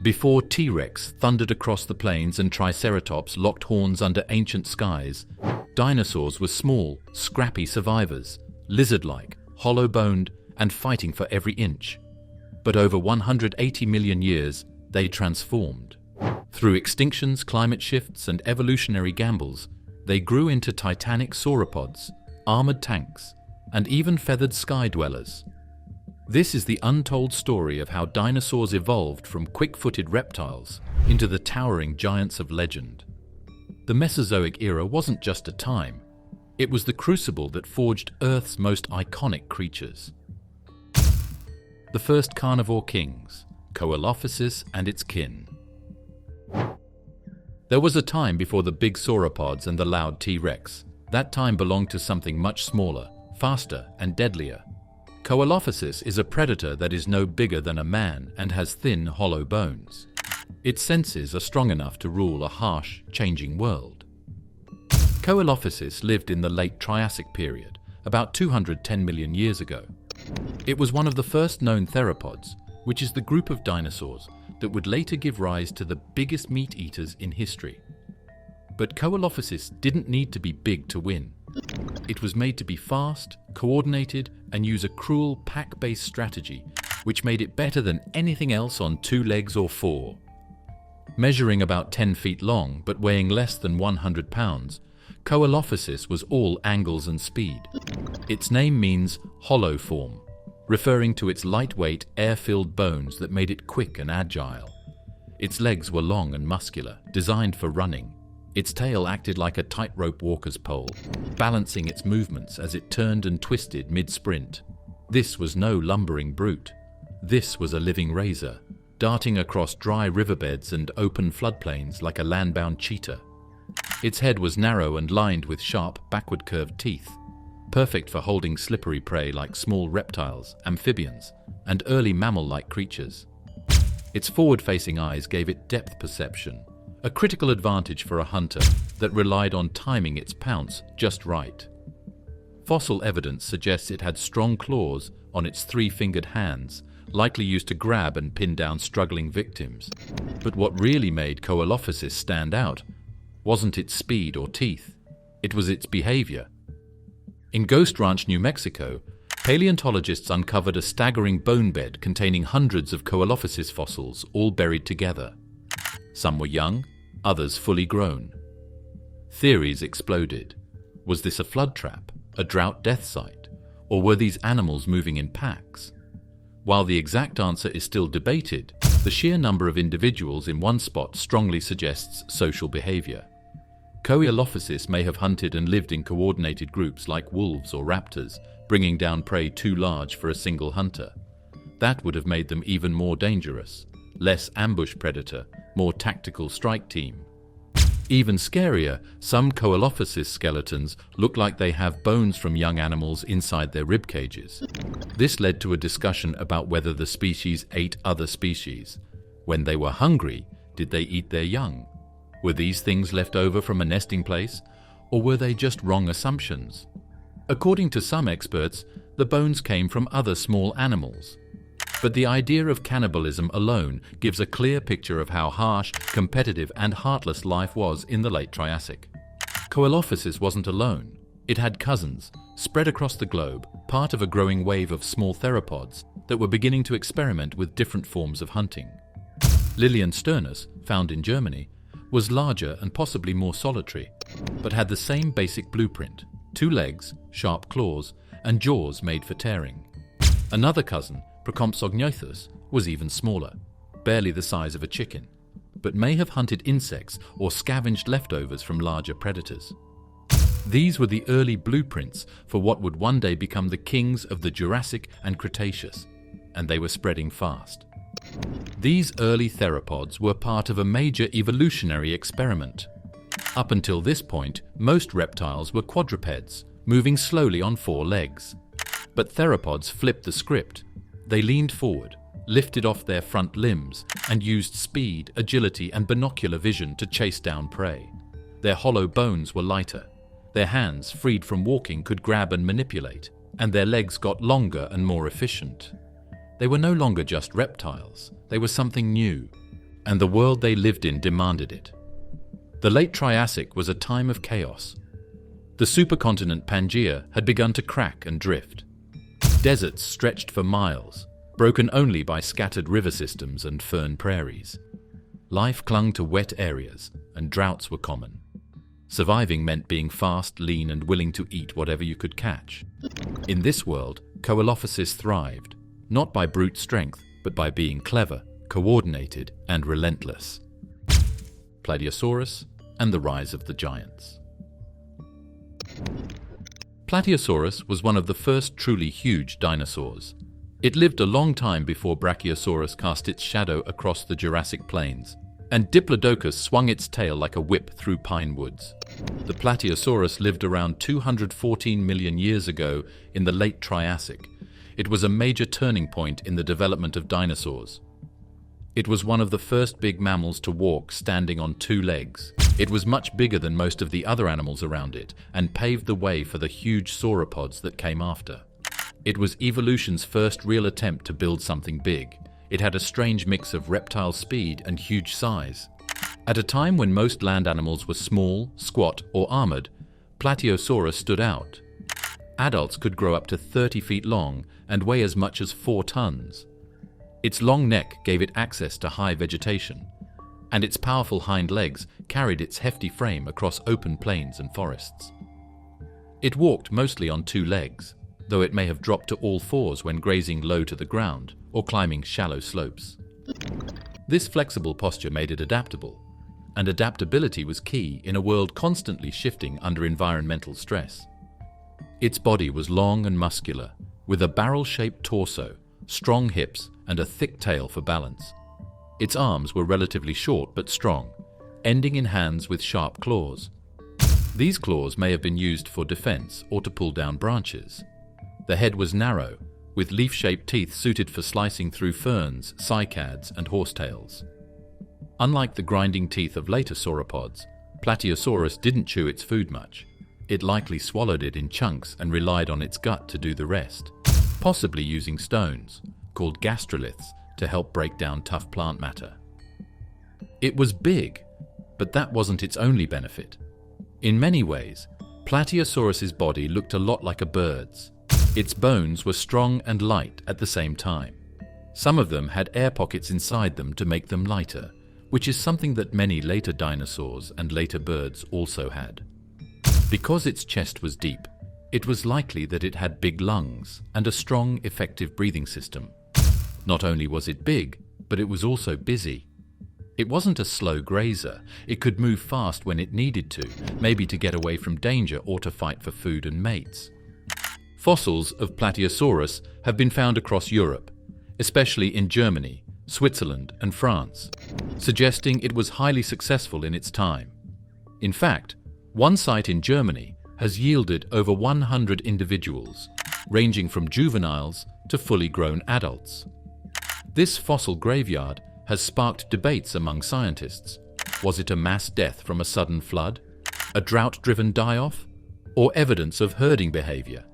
Before T-Rex thundered across the plains and Triceratops locked horns under ancient skies, dinosaurs were small, scrappy survivors, lizard-like, hollow-boned, and fighting for every inch. But over 180 million years, they transformed. Through extinctions, climate shifts, and evolutionary gambles, they grew into titanic sauropods, armored tanks, and even feathered sky dwellers. This is the untold story of how dinosaurs evolved from quick-footed reptiles into the towering giants of legend. The Mesozoic Era wasn't just a time, it was the crucible that forged Earth's most iconic creatures. The first carnivore kings, Coelophysis and its kin. There was a time before the big sauropods and the loud T-Rex. That time belonged to something much smaller, faster, and deadlier. Coelophysis is a predator that is no bigger than a man and has thin, hollow bones. Its senses are strong enough to rule a harsh, changing world. Coelophysis lived in the late Triassic period, about 210 million years ago. It was one of the first known theropods, which is the group of dinosaurs that would later give rise to the biggest meat eaters in history. But Coelophysis didn't need to be big to win. It was made to be fast, coordinated, and use a cruel pack-based strategy, which made it better than anything else on 2 legs or 4. Measuring about 10 feet long but weighing less than 100 pounds, Coelophysis was all angles and speed. Its name means hollow form, referring to its lightweight, air-filled bones that made it quick and agile. Its legs were long and muscular, designed for running. Its tail acted like a tightrope walker's pole, balancing its movements as it turned and twisted mid-sprint. This was no lumbering brute. This was a living razor, darting across dry riverbeds and open floodplains like a land-bound cheetah. Its head was narrow and lined with sharp, backward-curved teeth, perfect for holding slippery prey like small reptiles, amphibians, and early mammal-like creatures. Its forward-facing eyes gave it depth perception, a critical advantage for a hunter that relied on timing its pounce just right. Fossil evidence suggests it had strong claws on its 3-fingered hands, likely used to grab and pin down struggling victims. But what really made Coelophysis stand out wasn't its speed or teeth, it was its behavior. In Ghost Ranch, New Mexico, paleontologists uncovered a staggering bone bed containing hundreds of Coelophysis fossils all buried together. Some were young, others fully grown. Theories exploded. Was this a flood trap, a drought death site, or were these animals moving in packs? While the exact answer is still debated, the sheer number of individuals in one spot strongly suggests social behavior. Coelophysis may have hunted and lived in coordinated groups like wolves or raptors, bringing down prey too large for a single hunter. That would have made them even more dangerous. Less ambush predator, more tactical strike team. Even scarier, some Coelophysis skeletons look like they have bones from young animals inside their rib cages. This led to a discussion about whether the species ate other species. When they were hungry, did they eat their young? Were these things left over from a nesting place, or were they just wrong assumptions? According to some experts, the bones came from other small animals. But the idea of cannibalism alone gives a clear picture of how harsh, competitive, and heartless life was in the late Triassic. Coelophysis wasn't alone. It had cousins, spread across the globe, part of a growing wave of small theropods that were beginning to experiment with different forms of hunting. Liliensternus, found in Germany, was larger and possibly more solitary, but had the same basic blueprint: 2 legs, sharp claws, and jaws made for tearing. Another cousin, Procompsognathus, was even smaller, barely the size of a chicken, but may have hunted insects or scavenged leftovers from larger predators. These were the early blueprints for what would one day become the kings of the Jurassic and Cretaceous, and they were spreading fast. These early theropods were part of a major evolutionary experiment. Up until this point, most reptiles were quadrupeds, moving slowly on 4 legs. But theropods flipped the script. They leaned forward, lifted off their front limbs, and used speed, agility, and binocular vision to chase down prey. Their hollow bones were lighter. Their hands, freed from walking, could grab and manipulate, and their legs got longer and more efficient. They were no longer just reptiles. They were something new. and the world they lived in demanded it. The late Triassic was a time of chaos. The supercontinent Pangaea had begun to crack and drift. Deserts stretched for miles, broken only by scattered river systems and fern prairies. Life clung to wet areas, and droughts were common. Surviving meant being fast, lean, and willing to eat whatever you could catch. In this world, Coelophysis thrived, not by brute strength, but by being clever, coordinated, and relentless. Plateosaurus and the rise of the giants. Plateosaurus was one of the first truly huge dinosaurs. It lived a long time before Brachiosaurus cast its shadow across the Jurassic plains, and Diplodocus swung its tail like a whip through pine woods. The Plateosaurus lived around 214 million years ago in the late Triassic. It was a major turning point in the development of dinosaurs. It was one of the first big mammals to walk standing on two legs. It was much bigger than most of the other animals around it and paved the way for the huge sauropods that came after. It was evolution's first real attempt to build something big. It had a strange mix of reptile speed and huge size. At a time when most land animals were small, squat, or armored, Plateosaurus stood out. Adults could grow up to 30 feet long and weigh as much as 4 tons. Its long neck gave it access to high vegetation, and its powerful hind legs carried its hefty frame across open plains and forests. It walked mostly on 2 legs, though it may have dropped to all 4s when grazing low to the ground or climbing shallow slopes. This flexible posture made it adaptable, and adaptability was key in a world constantly shifting under environmental stress. Its body was long and muscular, with a barrel-shaped torso, strong hips, and a thick tail for balance. Its arms were relatively short but strong, ending in hands with sharp claws. These claws may have been used for defense or to pull down branches. The head was narrow, with leaf-shaped teeth suited for slicing through ferns, cycads, and horsetails. Unlike the grinding teeth of later sauropods, Plateosaurus didn't chew its food much. It likely swallowed it in chunks and relied on its gut to do the rest, possibly using stones, called gastroliths, to help break down tough plant matter. It was big, but that wasn't its only benefit. In many ways, Plateosaurus's body looked a lot like a bird's. Its bones were strong and light at the same time. Some of them had air pockets inside them to make them lighter, which is something that many later dinosaurs and later birds also had. Because its chest was deep, it was likely that it had big lungs and a strong, effective breathing system. Not only was it big, but it was also busy. It wasn't a slow grazer. It could move fast when it needed to, maybe to get away from danger or to fight for food and mates. Fossils of Plateosaurus have been found across Europe, especially in Germany, Switzerland, and France, suggesting it was highly successful in its time. In fact, one site in Germany has yielded over 100 individuals, ranging from juveniles to fully grown adults. This fossil graveyard has sparked debates among scientists. Was it a mass death from a sudden flood, a drought-driven die-off, or evidence of herding behavior?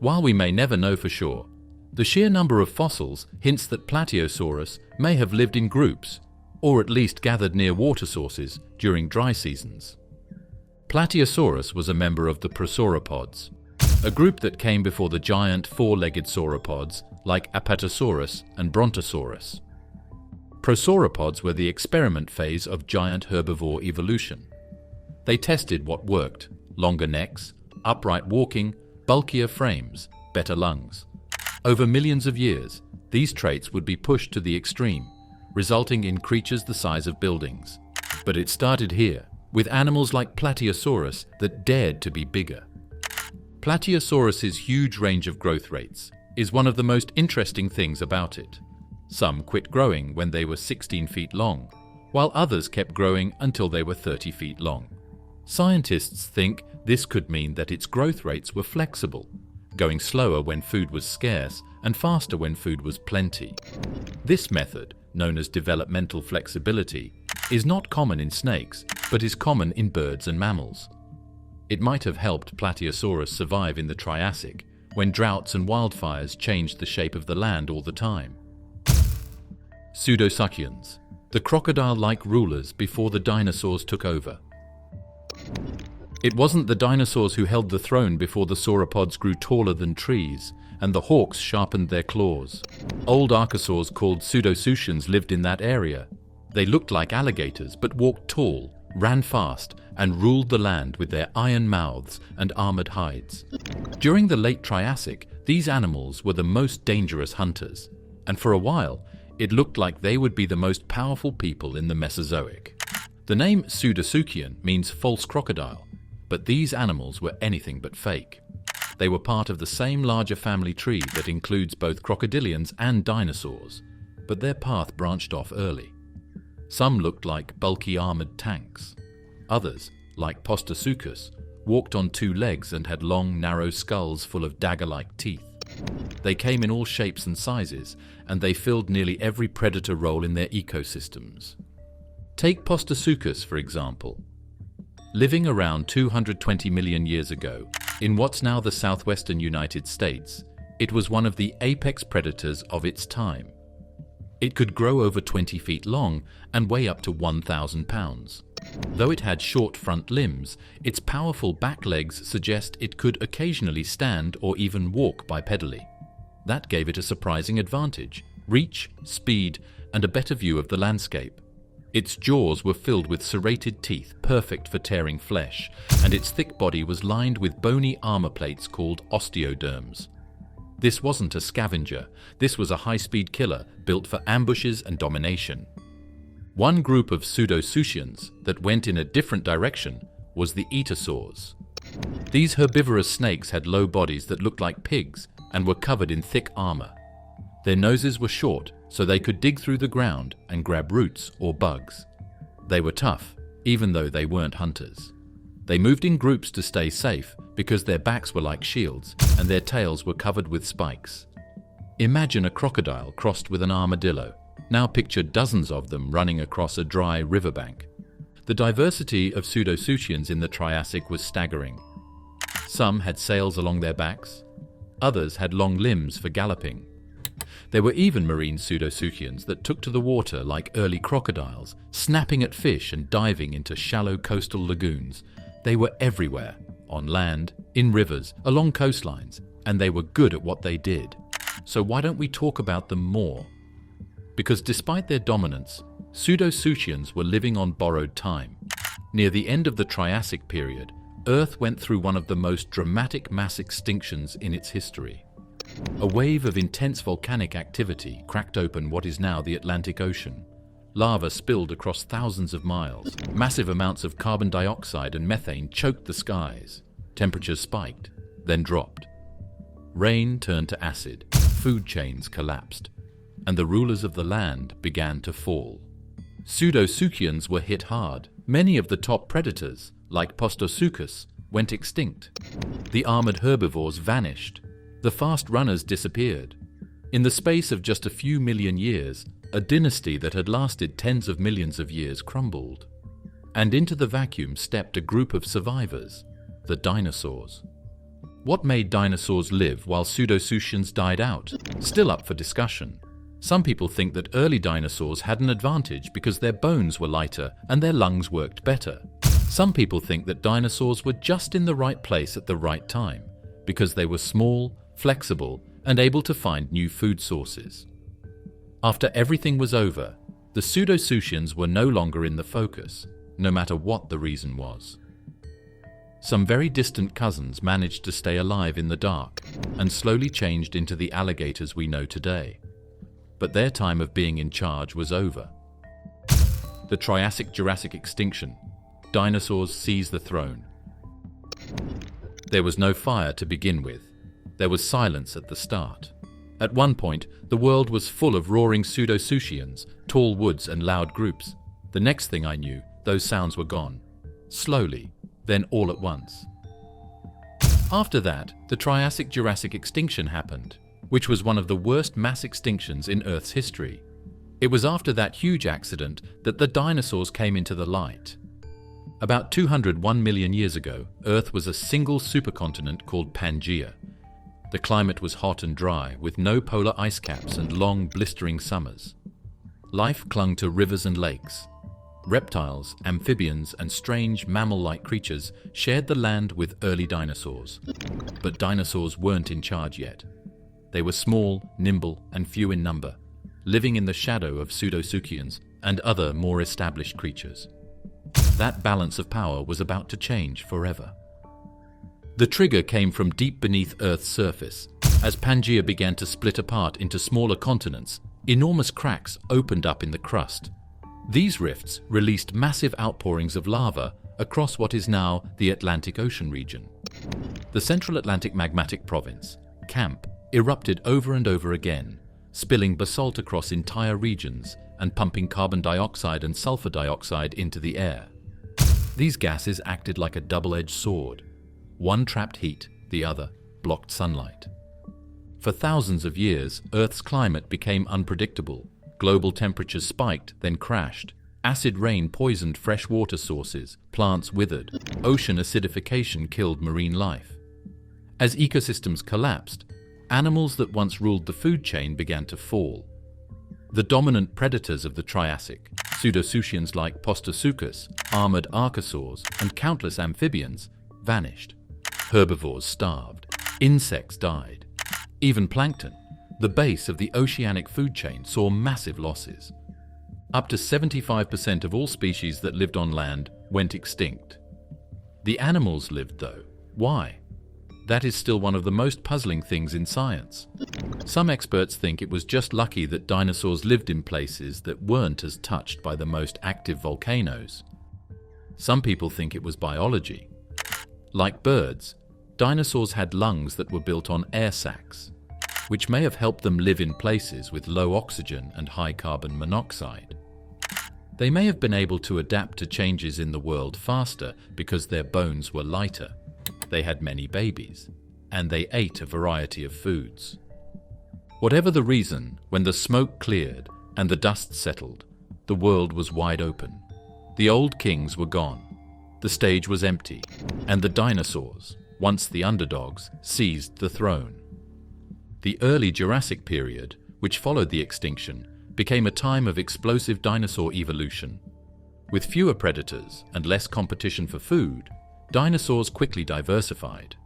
While we may never know for sure, the sheer number of fossils hints that Plateosaurus may have lived in groups, or at least gathered near water sources during dry seasons. Plateosaurus was a member of the Prosauropods, a group that came before the giant four-legged sauropods like Apatosaurus and Brontosaurus. Prosauropods were the experiment phase of giant herbivore evolution. They tested what worked: longer necks, upright walking, bulkier frames, better lungs. Over millions of years, these traits would be pushed to the extreme, resulting in creatures the size of buildings. But it started here, with animals like Plateosaurus that dared to be bigger. Plateosaurus's huge range of growth rates is one of the most interesting things about it. Some quit growing when they were 16 feet long, while others kept growing until they were 30 feet long. Scientists think this could mean that its growth rates were flexible, going slower when food was scarce and faster when food was plenty. This method, known as developmental flexibility, is not common in snakes, but is common in birds and mammals. It might have helped Plateosaurus survive in the Triassic, when droughts and wildfires changed the shape of the land all the time. Pseudosuchians. the crocodile-like rulers before the dinosaurs took over. It wasn't the dinosaurs who held the throne before the sauropods grew taller than trees, and the hawks sharpened their claws. Old archosaurs called pseudosuchians lived in that area. They looked like alligators, but walked tall, ran fast, and ruled the land with their iron mouths and armored hides. During the late Triassic, these animals were the most dangerous hunters, and for a while, it looked like they would be the most powerful people in the Mesozoic. The name Pseudosuchian means false crocodile, but these animals were anything but fake. They were part of the same larger family tree that includes both crocodilians and dinosaurs, but their path branched off early. Some looked like bulky armored tanks. Others, like Plateosaurus, walked on two legs and had long, narrow skulls full of dagger-like teeth. They came in all shapes and sizes, and they filled nearly every predator role in their ecosystems. Take Plateosaurus, for example. Living around 220 million years ago, in what's now the southwestern United States, it was one of the apex predators of its time. It could grow over 20 feet long and weigh up to 1,000 pounds. Though it had short front limbs, its powerful back legs suggest it could occasionally stand or even walk bipedally. That gave it a surprising advantage: reach, speed, and a better view of the landscape. Its jaws were filled with serrated teeth, perfect for tearing flesh, and its thick body was lined with bony armor plates called osteoderms. This wasn't a scavenger. This was a high-speed killer built for ambushes and domination. One group of pseudosuchians that went in a different direction was the Etosaurs. These herbivorous snakes had low bodies that looked like pigs and were covered in thick armor. Their noses were short, so they could dig through the ground and grab roots or bugs. They were tough, even though they weren't hunters. They moved in groups to stay safe because their backs were like shields and their tails were covered with spikes. Imagine a crocodile crossed with an armadillo. Now picture dozens of them running across a dry riverbank. The diversity of pseudosuchians in the Triassic was staggering. Some had sails along their backs. Others had long limbs for galloping. There were even marine pseudosuchians that took to the water like early crocodiles, snapping at fish and diving into shallow coastal lagoons. They were everywhere, on land, in rivers, along coastlines, and they were good at what they did. So why don't we talk about them more? Because despite their dominance, pseudosuchians were living on borrowed time. Near the end of the Triassic period, Earth went through one of the most dramatic mass extinctions in its history. A wave of intense volcanic activity cracked open what is now the Atlantic Ocean. Lava spilled across thousands of miles. Massive amounts of carbon dioxide and methane choked the skies. Temperatures spiked, then dropped. Rain turned to acid, food chains collapsed, and the rulers of the land began to fall. Pseudosuchians were hit hard. Many of the top predators, like Plateosaurus, went extinct. The armored herbivores vanished. The fast runners disappeared. In the space of just a few million years, a dynasty that had lasted tens of millions of years crumbled. And into the vacuum stepped a group of survivors, the dinosaurs. What made dinosaurs live while pseudosuchians died out? Still up for discussion. Some people think that early dinosaurs had an advantage because their bones were lighter and their lungs worked better. Some people think that dinosaurs were just in the right place at the right time because they were small, flexible, and able to find new food sources. After everything was over, the pseudosuchians were no longer in the focus, no matter what the reason was. Some very distant cousins managed to stay alive in the dark and slowly changed into the alligators we know today. But their time of being in charge was over. The Triassic-Jurassic extinction. Dinosaurs seized the throne. There was no fire to begin with. There was silence at the start. At one point, the world was full of roaring pseudosuchians, tall woods and loud groups. The next thing I knew, those sounds were gone. Slowly, then all at once. After that, the Triassic-Jurassic extinction happened, which was one of the worst mass extinctions in Earth's history. It was after that huge accident that the dinosaurs came into the light. About 201 million years ago, Earth was a single supercontinent called Pangaea. The climate was hot and dry, with no polar ice caps and long, blistering summers. Life clung to rivers and lakes. Reptiles, amphibians, and strange mammal-like creatures shared the land with early dinosaurs. But dinosaurs weren't in charge yet. They were small, nimble, and few in number, living in the shadow of pseudosuchians and other more established creatures. That balance of power was about to change forever. The trigger came from deep beneath Earth's surface. As Pangaea began to split apart into smaller continents, enormous cracks opened up in the crust. These rifts released massive outpourings of lava across what is now the Atlantic Ocean region. The Central Atlantic Magmatic Province, CAMP, erupted over and over again, spilling basalt across entire regions and pumping carbon dioxide and sulfur dioxide into the air. These gases acted like a double-edged sword. One trapped heat, the other blocked sunlight. For thousands of years, Earth's climate became unpredictable. Global temperatures spiked, then crashed. Acid rain poisoned fresh water sources, plants withered. Ocean acidification killed marine life. As ecosystems collapsed, animals that once ruled the food chain began to fall. The dominant predators of the Triassic, pseudosuchians like Plateosaurus, armored archosaurs, and countless amphibians, vanished. Herbivores starved. Insects died. Even plankton, the base of the oceanic food chain, saw massive losses. Up to 75% of all species that lived on land went extinct. The animals lived, though. Why? That is still one of the most puzzling things in science. Some experts think it was just lucky that dinosaurs lived in places that weren't as touched by the most active volcanoes. Some people think it was biology. Like birds, dinosaurs had lungs that were built on air sacs, which may have helped them live in places with low oxygen and high carbon monoxide. They may have been able to adapt to changes in the world faster because their bones were lighter. They had many babies, and they ate a variety of foods. Whatever the reason, when the smoke cleared and the dust settled, the world was wide open. The old kings were gone. The stage was empty, and the dinosaurs, once the underdogs, seized the throne. The early Jurassic period, which followed the extinction, became a time of explosive dinosaur evolution. With fewer predators and less competition for food, dinosaurs quickly diversified.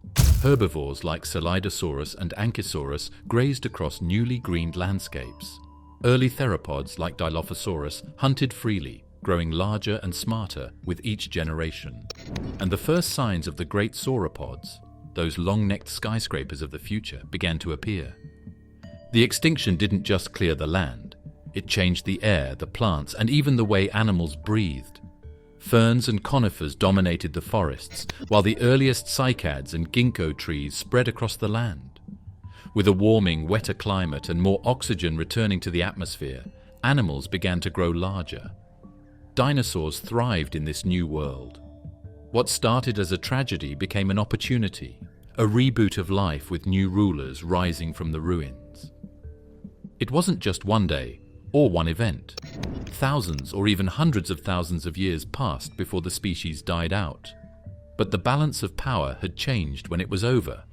Herbivores like Stegosaurus and Ankylosaurs grazed across newly greened landscapes. Early theropods like Dilophosaurus hunted freely, growing larger and smarter with each generation. And the first signs of the great sauropods, those long-necked skyscrapers of the future, began to appear. The extinction didn't just clear the land. It changed the air, the plants, and even the way animals breathed. Ferns and conifers dominated the forests, while the earliest cycads and ginkgo trees spread across the land. With a warming, wetter climate and more oxygen returning to the atmosphere, animals began to grow larger. Dinosaurs thrived in this new world. What started as a tragedy became an opportunity, a reboot of life with new rulers rising from the ruins. It wasn't just one day or one event. Thousands or even hundreds of thousands of years passed before the species died out. But the balance of power had changed when it was over.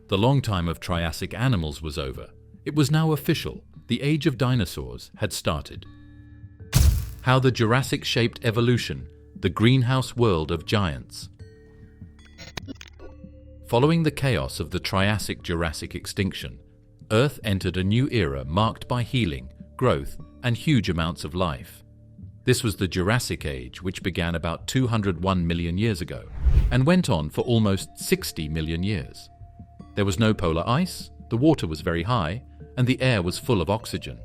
The long time of Triassic animals was over. It was now official. The age of dinosaurs had started. How the Jurassic shaped evolution, the greenhouse world of giants. Following the chaos of the Triassic-Jurassic extinction, Earth entered a new era marked by healing, growth, and huge amounts of life. This was the Jurassic Age, which began about 201 million years ago and went on for almost 60 million years. There was no polar ice, the water was very high, and the air was full of oxygen.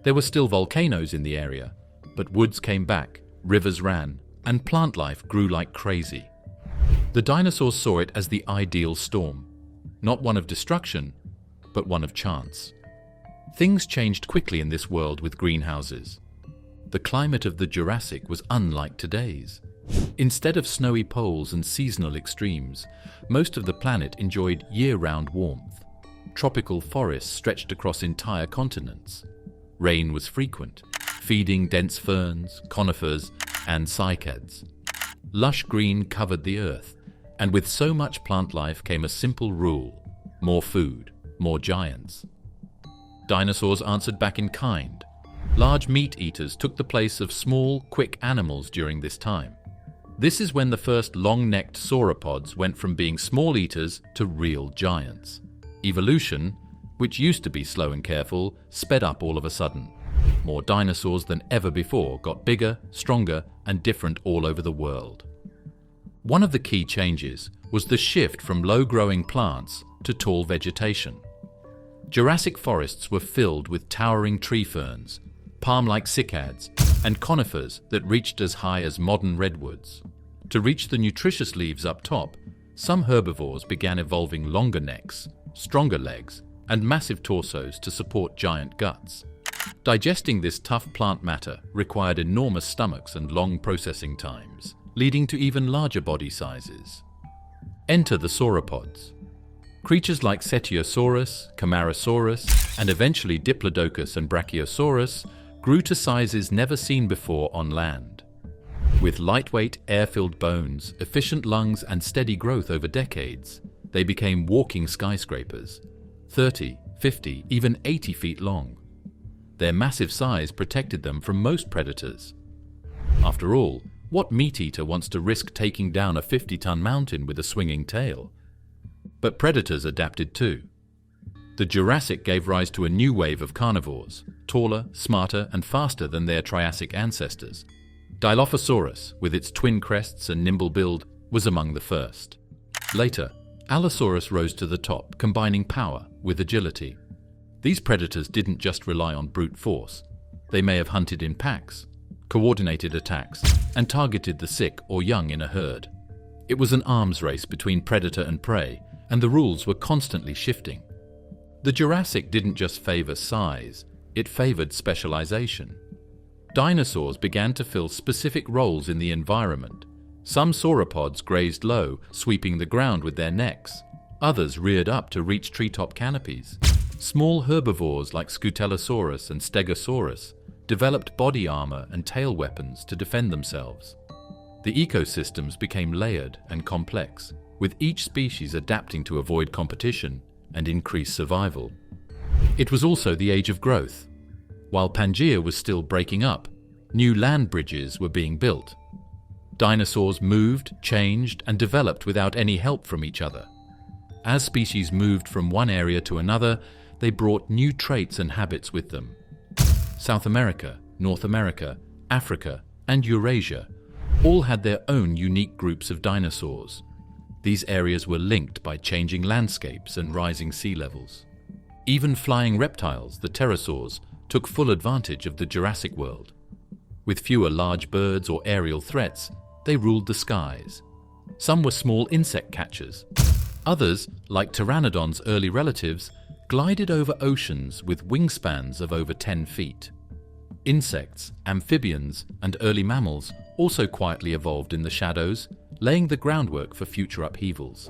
There were still volcanoes in the area, but woods came back, rivers ran, and plant life grew like crazy. The dinosaurs saw it as the ideal storm, not one of destruction, but one of chance. Things changed quickly in this world with greenhouses. The climate of the Jurassic was unlike today's. Instead of snowy poles and seasonal extremes, most of the planet enjoyed year-round warmth. Tropical forests stretched across entire continents. Rain was frequent, feeding dense ferns, conifers, and cycads. Lush green covered the earth, and with so much plant life came a simple rule: more food, more giants. Dinosaurs answered back in kind. Large meat eaters took the place of small, quick animals during this time. This is when the first long-necked sauropods went from being small eaters to real giants. Evolution, which used to be slow and careful, sped up all of a sudden. More dinosaurs than ever before got bigger, stronger, and different all over the world. One of the key changes was the shift from low-growing plants to tall vegetation. Jurassic forests were filled with towering tree ferns, palm-like cycads, and conifers that reached as high as modern redwoods. To reach the nutritious leaves up top, some herbivores began evolving longer necks, stronger legs, and massive torsos to support giant guts. Digesting this tough plant matter required enormous stomachs and long processing times, leading to even larger body sizes. Enter the sauropods. Creatures like Cetiosaurus, Camarasaurus, and eventually Diplodocus and Brachiosaurus grew to sizes never seen before on land. With lightweight, air-filled bones, efficient lungs, and steady growth over decades, they became walking skyscrapers, 30, 50, even 80 feet long. Their massive size protected them from most predators. After all, what meat-eater wants to risk taking down a 50-ton mountain with a swinging tail? But predators adapted too. The Jurassic gave rise to a new wave of carnivores, taller, smarter, and faster than their Triassic ancestors. Dilophosaurus, with its twin crests and nimble build, was among the first. Later, Allosaurus rose to the top, combining power with agility. These predators didn't just rely on brute force. They may have hunted in packs, coordinated attacks, and targeted the sick or young in a herd. It was an arms race between predator and prey, and the rules were constantly shifting. The Jurassic didn't just favor size, it favored specialization. Dinosaurs began to fill specific roles in the environment. Some sauropods grazed low, sweeping the ground with their necks. Others reared up to reach treetop canopies. Small herbivores like Scutellosaurus and Stegosaurus developed body armor and tail weapons to defend themselves. The ecosystems became layered and complex, with each species adapting to avoid competition and increase survival. It was also the age of growth. While Pangaea was still breaking up, new land bridges were being built. Dinosaurs moved, changed, and developed without any help from each other. As species moved from one area to another, they brought new traits and habits with them. South America, North America, Africa, and Eurasia all had their own unique groups of dinosaurs. These areas were linked by changing landscapes and rising sea levels. Even flying reptiles, the pterosaurs, took full advantage of the Jurassic world. With fewer large birds or aerial threats, they ruled the skies. Some were small insect catchers. Others, like pteranodons' early relatives, glided over oceans with wingspans of over 10 feet. Insects, amphibians, and early mammals also quietly evolved in the shadows, laying the groundwork for future upheavals.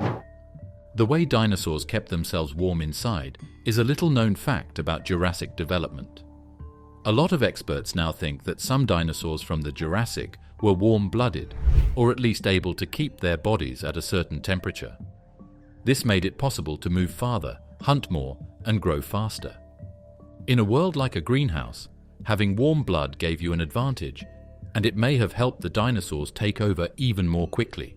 The way dinosaurs kept themselves warm inside is a little-known fact about Jurassic development. A lot of experts now think that some dinosaurs from the Jurassic were warm-blooded, or at least able to keep their bodies at a certain temperature. This made it possible to move farther, hunt more, and grow faster. In a world like a greenhouse, having warm blood gave you an advantage, and it may have helped the dinosaurs take over even more quickly.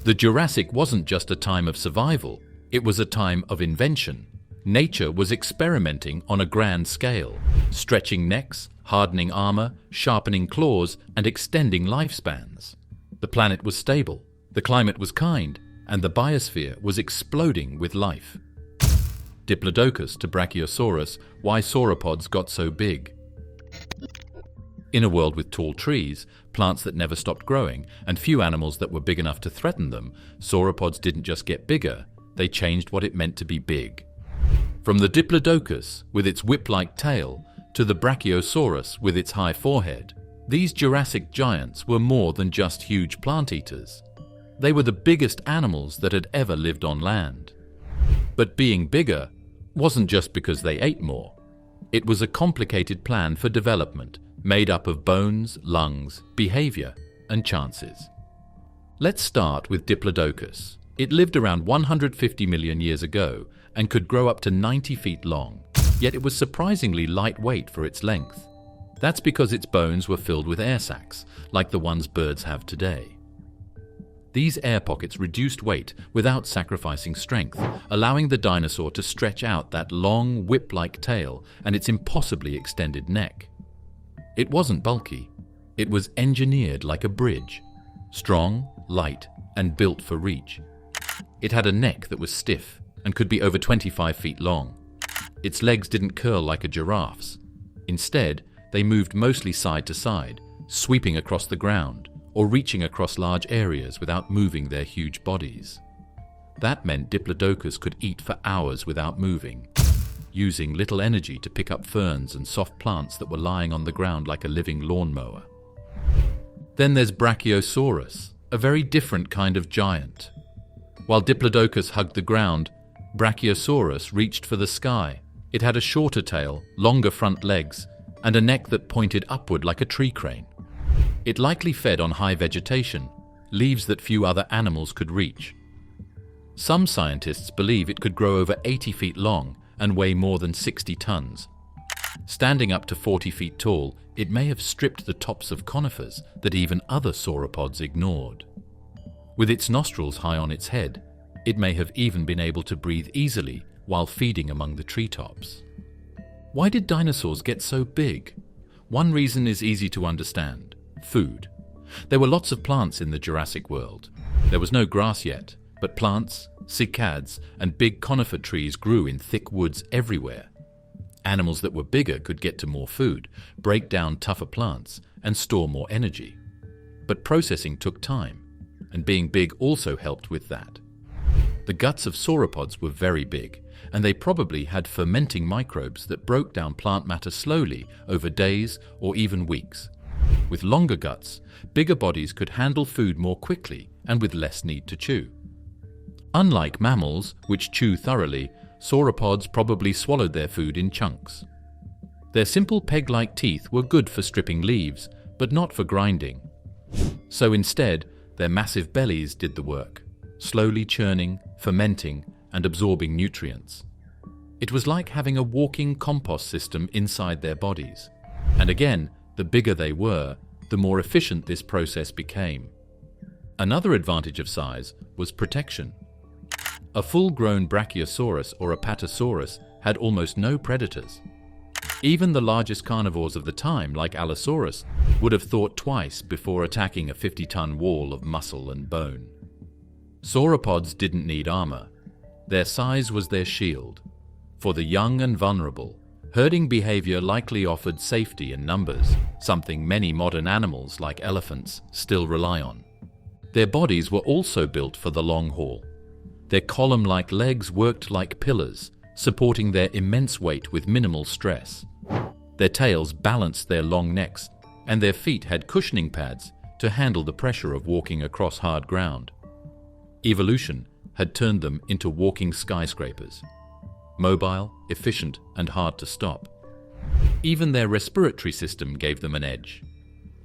The Jurassic wasn't just a time of survival, it was a time of invention. Nature was experimenting on a grand scale, stretching necks, hardening armor, sharpening claws, and extending lifespans. The planet was stable, the climate was kind, and the biosphere was exploding with life. Diplodocus to Brachiosaurus, why sauropods got so big. In a world with tall trees, plants that never stopped growing, and few animals that were big enough to threaten them, sauropods didn't just get bigger, they changed what it meant to be big. From the Diplodocus, with its whip-like tail, to the Brachiosaurus with its high forehead, these Jurassic giants were more than just huge plant-eaters. They were the biggest animals that had ever lived on land. But being bigger wasn't just because they ate more. It was a complicated plan for development, made up of bones, lungs, behavior, and chances. Let's start with Diplodocus. It lived around 150 million years ago and could grow up to 90 feet long, yet it was surprisingly lightweight for its length. That's because its bones were filled with air sacs, like the ones birds have today. These air pockets reduced weight without sacrificing strength, allowing the dinosaur to stretch out that long, whip-like tail and its impossibly extended neck. It wasn't bulky. It was engineered like a bridge, strong, light, and built for reach. It had a neck that was stiff and could be over 25 feet long. Its legs didn't curl like a giraffe's. Instead, they moved mostly side to side, sweeping across the ground or reaching across large areas without moving their huge bodies. That meant Diplodocus could eat for hours without moving, using little energy to pick up ferns and soft plants that were lying on the ground like a living lawnmower. Then there's Brachiosaurus, a very different kind of giant. While Diplodocus hugged the ground, Brachiosaurus reached for the sky. It had a shorter tail, longer front legs, and a neck that pointed upward like a tree crane. It likely fed on high vegetation, leaves that few other animals could reach. Some scientists believe it could grow over 80 feet long and weigh more than 60 tons. Standing up to 40 feet tall, it may have stripped the tops of conifers that even other sauropods ignored. With its nostrils high on its head, it may have even been able to breathe easily while feeding among the treetops. Why did dinosaurs get so big? One reason is easy to understand: food. There were lots of plants in the Jurassic world. There was no grass yet, but plants, cycads, and big conifer trees grew in thick woods everywhere. Animals that were bigger could get to more food, break down tougher plants, and store more energy. But processing took time, and being big also helped with that. The guts of sauropods were very big, and they probably had fermenting microbes that broke down plant matter slowly over days or even weeks. With longer guts, bigger bodies could handle food more quickly and with less need to chew. Unlike mammals, which chew thoroughly, sauropods probably swallowed their food in chunks. Their simple peg-like teeth were good for stripping leaves, but not for grinding. So instead, their massive bellies did the work, slowly churning, fermenting, and absorbing nutrients. It was like having a walking compost system inside their bodies. And again, the bigger they were, the more efficient this process became. Another advantage of size was protection. A full-grown Brachiosaurus or Apatosaurus had almost no predators. Even the largest carnivores of the time, like Allosaurus, would have thought twice before attacking a 50-ton wall of muscle and bone. Sauropods didn't need armor. Their size was their shield. For the young and vulnerable, herding behavior likely offered safety in numbers, something many modern animals like elephants still rely on. Their bodies were also built for the long haul. Their column-like legs worked like pillars, supporting their immense weight with minimal stress. Their tails balanced their long necks, and their feet had cushioning pads to handle the pressure of walking across hard ground. Evolution had turned them into walking skyscrapers. Mobile, efficient, and hard to stop. Even their respiratory system gave them an edge.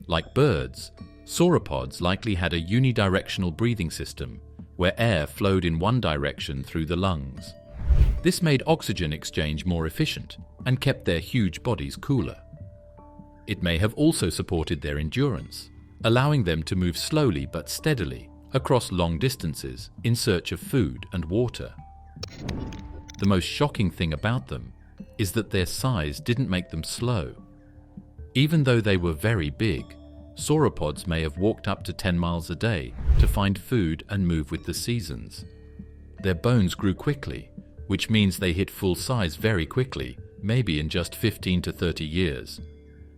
Like birds, sauropods likely had a unidirectional breathing system where air flowed in one direction through the lungs. This made oxygen exchange more efficient and kept their huge bodies cooler. It may have also supported their endurance, allowing them to move slowly but steadily across long distances in search of food and water. The most shocking thing about them is that their size didn't make them slow. Even though they were very big, sauropods may have walked up to 10 miles a day to find food and move with the seasons. Their bones grew quickly, which means they hit full size very quickly, maybe in just 15 to 30 years.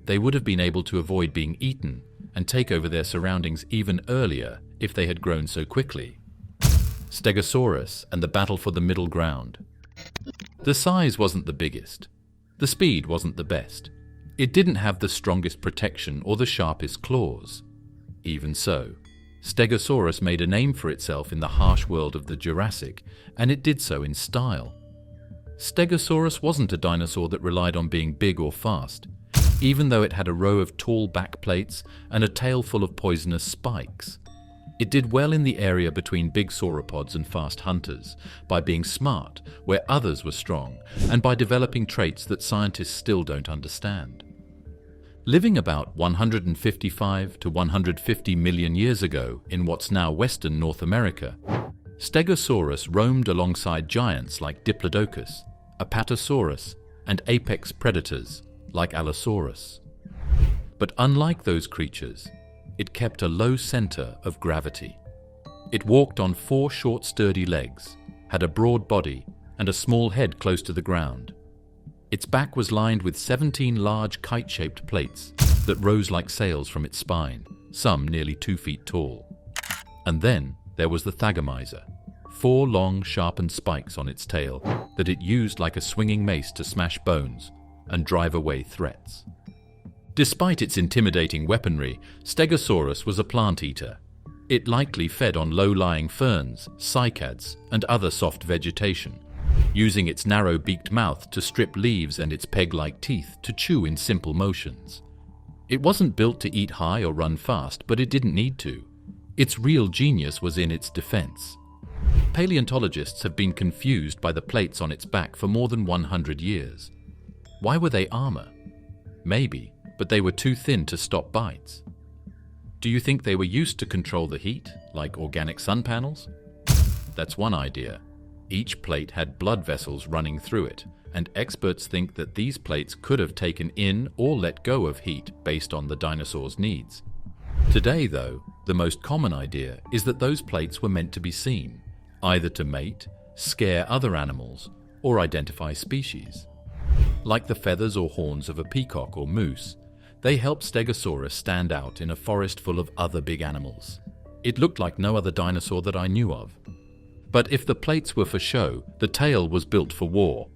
They would have been able to avoid being eaten and take over their surroundings even earlier if they had grown so quickly. Stegosaurus and the battle for the middle ground. The size wasn't the biggest. The speed wasn't the best. It didn't have the strongest protection or the sharpest claws. Even so, Stegosaurus made a name for itself in the harsh world of the Jurassic, and it did so in style. Stegosaurus wasn't a dinosaur that relied on being big or fast, even though it had a row of tall back plates and a tail full of poisonous spikes. It did well in the area between big sauropods and fast hunters, by being smart where others were strong, and by developing traits that scientists still don't understand. Living about 155 to 150 million years ago in what's now western North America, Stegosaurus roamed alongside giants like Diplodocus, Apatosaurus, and apex predators like Allosaurus. But unlike those creatures, it kept a low center of gravity. It walked on 4 short, sturdy legs, had a broad body, and a small head close to the ground. Its back was lined with 17 large kite-shaped plates that rose like sails from its spine, some nearly 2 feet tall. And then there was the thagomizer, 4 long, sharpened spikes on its tail that it used like a swinging mace to smash bones and drive away threats. Despite its intimidating weaponry, Stegosaurus was a plant eater. It likely fed on low-lying ferns, cycads, and other soft vegetation, using its narrow-beaked mouth to strip leaves and its peg-like teeth to chew in simple motions. It wasn't built to eat high or run fast, but it didn't need to. Its real genius was in its defense. Paleontologists have been confused by the plates on its back for more than 100 years. Why were they armor? Maybe, but they were too thin to stop bites. Do you think they were used to control the heat, like organic sun panels? That's one idea. Each plate had blood vessels running through it, and experts think that these plates could have taken in or let go of heat based on the dinosaurs' needs. Today, though, the most common idea is that those plates were meant to be seen, either to mate, scare other animals, or identify species. Like the feathers or horns of a peacock or moose, they helped Stegosaurus stand out in a forest full of other big animals. It looked like no other dinosaur that I knew of. But if the plates were for show, the tail was built for war.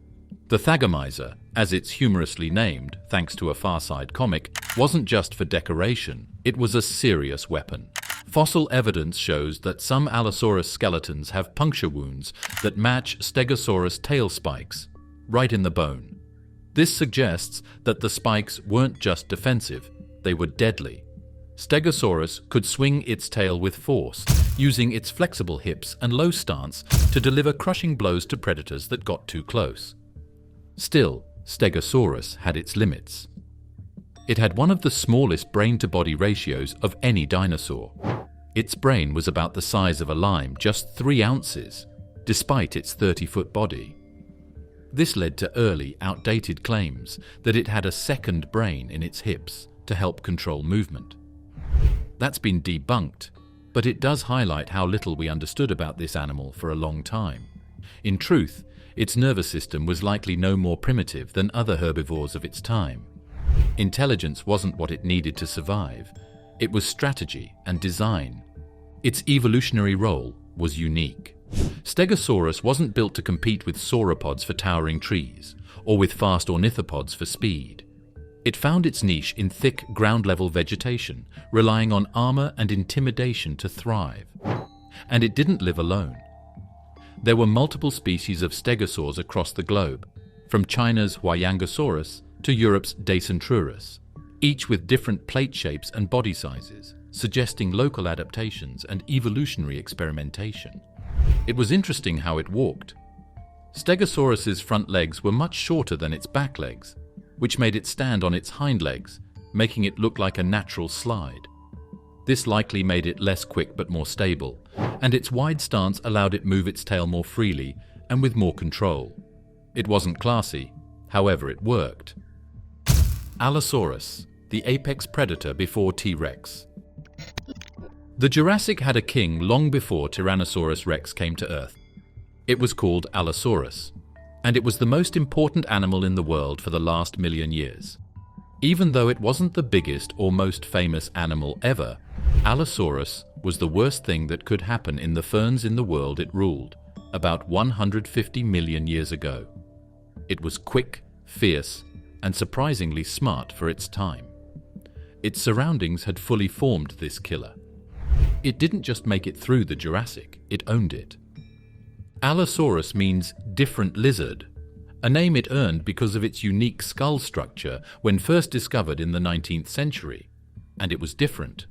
The thagomizer, as it's humorously named thanks to a Far Side comic, wasn't just for decoration, it was a serious weapon. Fossil evidence shows that some Allosaurus skeletons have puncture wounds that match Stegosaurus tail spikes, right in the bone. This suggests that the spikes weren't just defensive, they were deadly. Stegosaurus could swing its tail with force, using its flexible hips and low stance to deliver crushing blows to predators that got too close. Still, Stegosaurus had its limits. It had one of the smallest brain-to-body ratios of any dinosaur. Its brain was about the size of a lime, just 3 ounces, despite its 30-foot body. This led to early, outdated claims that it had a second brain in its hips to help control movement. That's been debunked, but it does highlight how little we understood about this animal for a long time. In truth, its nervous system was likely no more primitive than other herbivores of its time. Intelligence wasn't what it needed to survive. It was strategy and design. Its evolutionary role was unique. Stegosaurus wasn't built to compete with sauropods for towering trees, or with fast ornithopods for speed. It found its niche in thick, ground-level vegetation, relying on armor and intimidation to thrive. And it didn't live alone. There were multiple species of stegosaurs across the globe, from China's Huayangosaurus to Europe's Dacentrurus, each with different plate shapes and body sizes, suggesting local adaptations and evolutionary experimentation. It was interesting how it walked. Stegosaurus's front legs were much shorter than its back legs, which made it stand on its hind legs, making it look like a natural slide. This likely made it less quick but more stable, and its wide stance allowed it move its tail more freely and with more control. It wasn't classy, however it worked. Allosaurus, the apex predator before T-Rex. The Jurassic had a king long before Tyrannosaurus rex came to Earth. It was called Allosaurus, and it was the most important animal in the world for the last 1,000,000 years. Even though it wasn't the biggest or most famous animal ever, Allosaurus was the worst thing that could happen in the ferns in the world it ruled, about 150 million years ago. It was quick, fierce, and surprisingly smart for its time. Its surroundings had fully formed this killer. It didn't just make it through the Jurassic, it owned it. Allosaurus means different lizard, a name it earned because of its unique skull structure when first discovered in the 19th century, and it was different.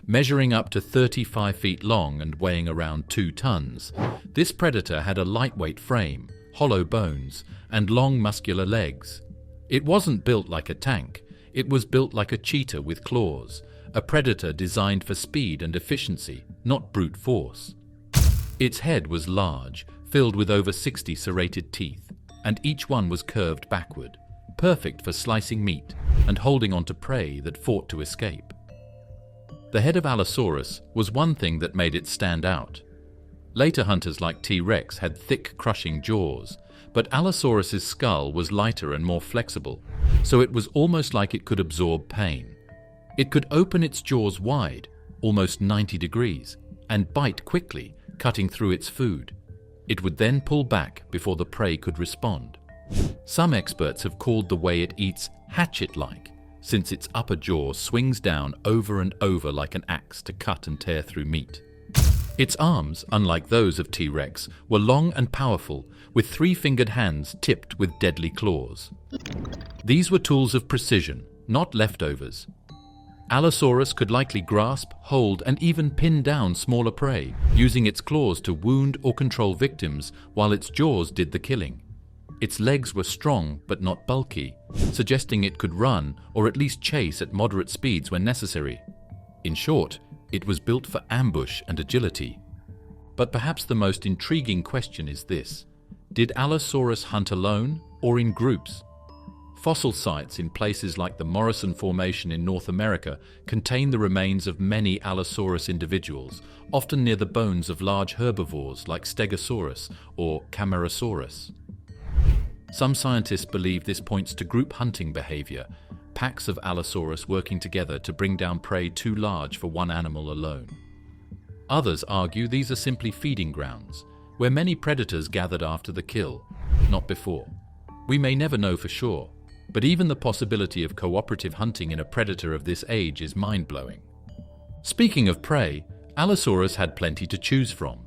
Measuring up to 35 feet long and weighing around 2 tons, this predator had a lightweight frame, hollow bones, and long muscular legs. It wasn't built like a tank, It was built like a cheetah with claws, a predator designed for speed and efficiency, not brute force. Its head was large, filled with over 60 serrated teeth, and each one was curved backward, perfect for slicing meat and holding onto prey that fought to escape. The head of Allosaurus was one thing that made it stand out. Later hunters like T-Rex had thick, crushing jaws, but Allosaurus's skull was lighter and more flexible, so it was almost like it could absorb pain. It could open its jaws wide, almost 90 degrees, and bite quickly, cutting through its food. It would then pull back before the prey could respond. Some experts have called the way it eats hatchet-like, since its upper jaw swings down over and over like an axe to cut and tear through meat. Its arms, unlike those of T-Rex, were long and powerful, with 3-fingered hands tipped with deadly claws. These were tools of precision, not leftovers. Allosaurus could likely grasp, hold, and even pin down smaller prey, using its claws to wound or control victims while its jaws did the killing. Its legs were strong but not bulky, suggesting it could run or at least chase at moderate speeds when necessary. In short, it was built for ambush and agility. But perhaps the most intriguing question is this: did Allosaurus hunt alone or in groups? Fossil sites in places like the Morrison Formation in North America contain the remains of many Allosaurus individuals, often near the bones of large herbivores like Stegosaurus or Camarasaurus. Some scientists believe this points to group hunting behavior, packs of Allosaurus working together to bring down prey too large for one animal alone. Others argue these are simply feeding grounds, where many predators gathered after the kill, not before. We may never know for sure, but even the possibility of cooperative hunting in a predator of this age is mind-blowing. Speaking of prey, Allosaurus had plenty to choose from.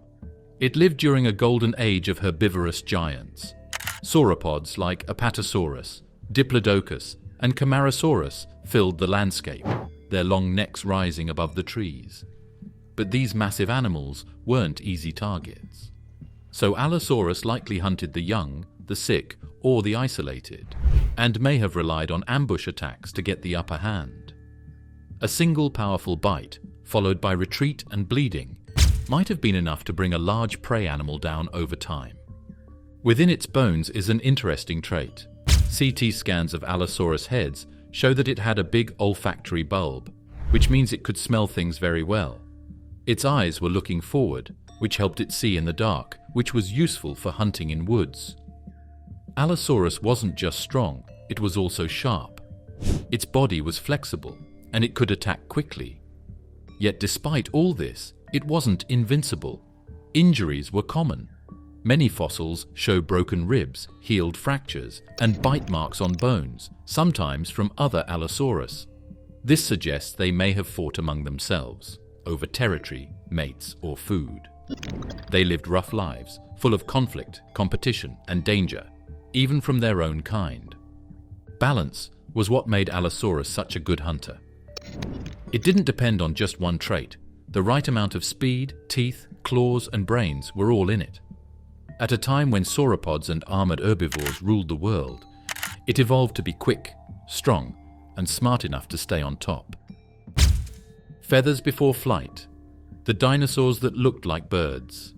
It lived during a golden age of herbivorous giants. Sauropods like Apatosaurus, Diplodocus, and Camarasaurus filled the landscape, their long necks rising above the trees. But these massive animals weren't easy targets. So Allosaurus likely hunted the young, the sick, or the isolated, and may have relied on ambush attacks to get the upper hand. A single powerful bite, followed by retreat and bleeding, might have been enough to bring a large prey animal down over time. Within its bones is an interesting trait. CT scans of Allosaurus heads show that it had a big olfactory bulb, which means it could smell things very well. Its eyes were looking forward, which helped it see in the dark, which was useful for hunting in woods. Allosaurus wasn't just strong, it was also sharp. Its body was flexible, and it could attack quickly. Yet despite all this, it wasn't invincible. Injuries were common. Many fossils show broken ribs, healed fractures, and bite marks on bones, sometimes from other Allosaurus. This suggests they may have fought among themselves, over territory, mates, or food. They lived rough lives, full of conflict, competition, and danger, even from their own kind. Balance was what made Allosaurus such a good hunter. It didn't depend on just one trait. The right amount of speed, teeth, claws, and brains were all in it. At a time when sauropods and armored herbivores ruled the world, it evolved to be quick, strong, and smart enough to stay on top. Feathers before flight, the dinosaurs that looked like birds.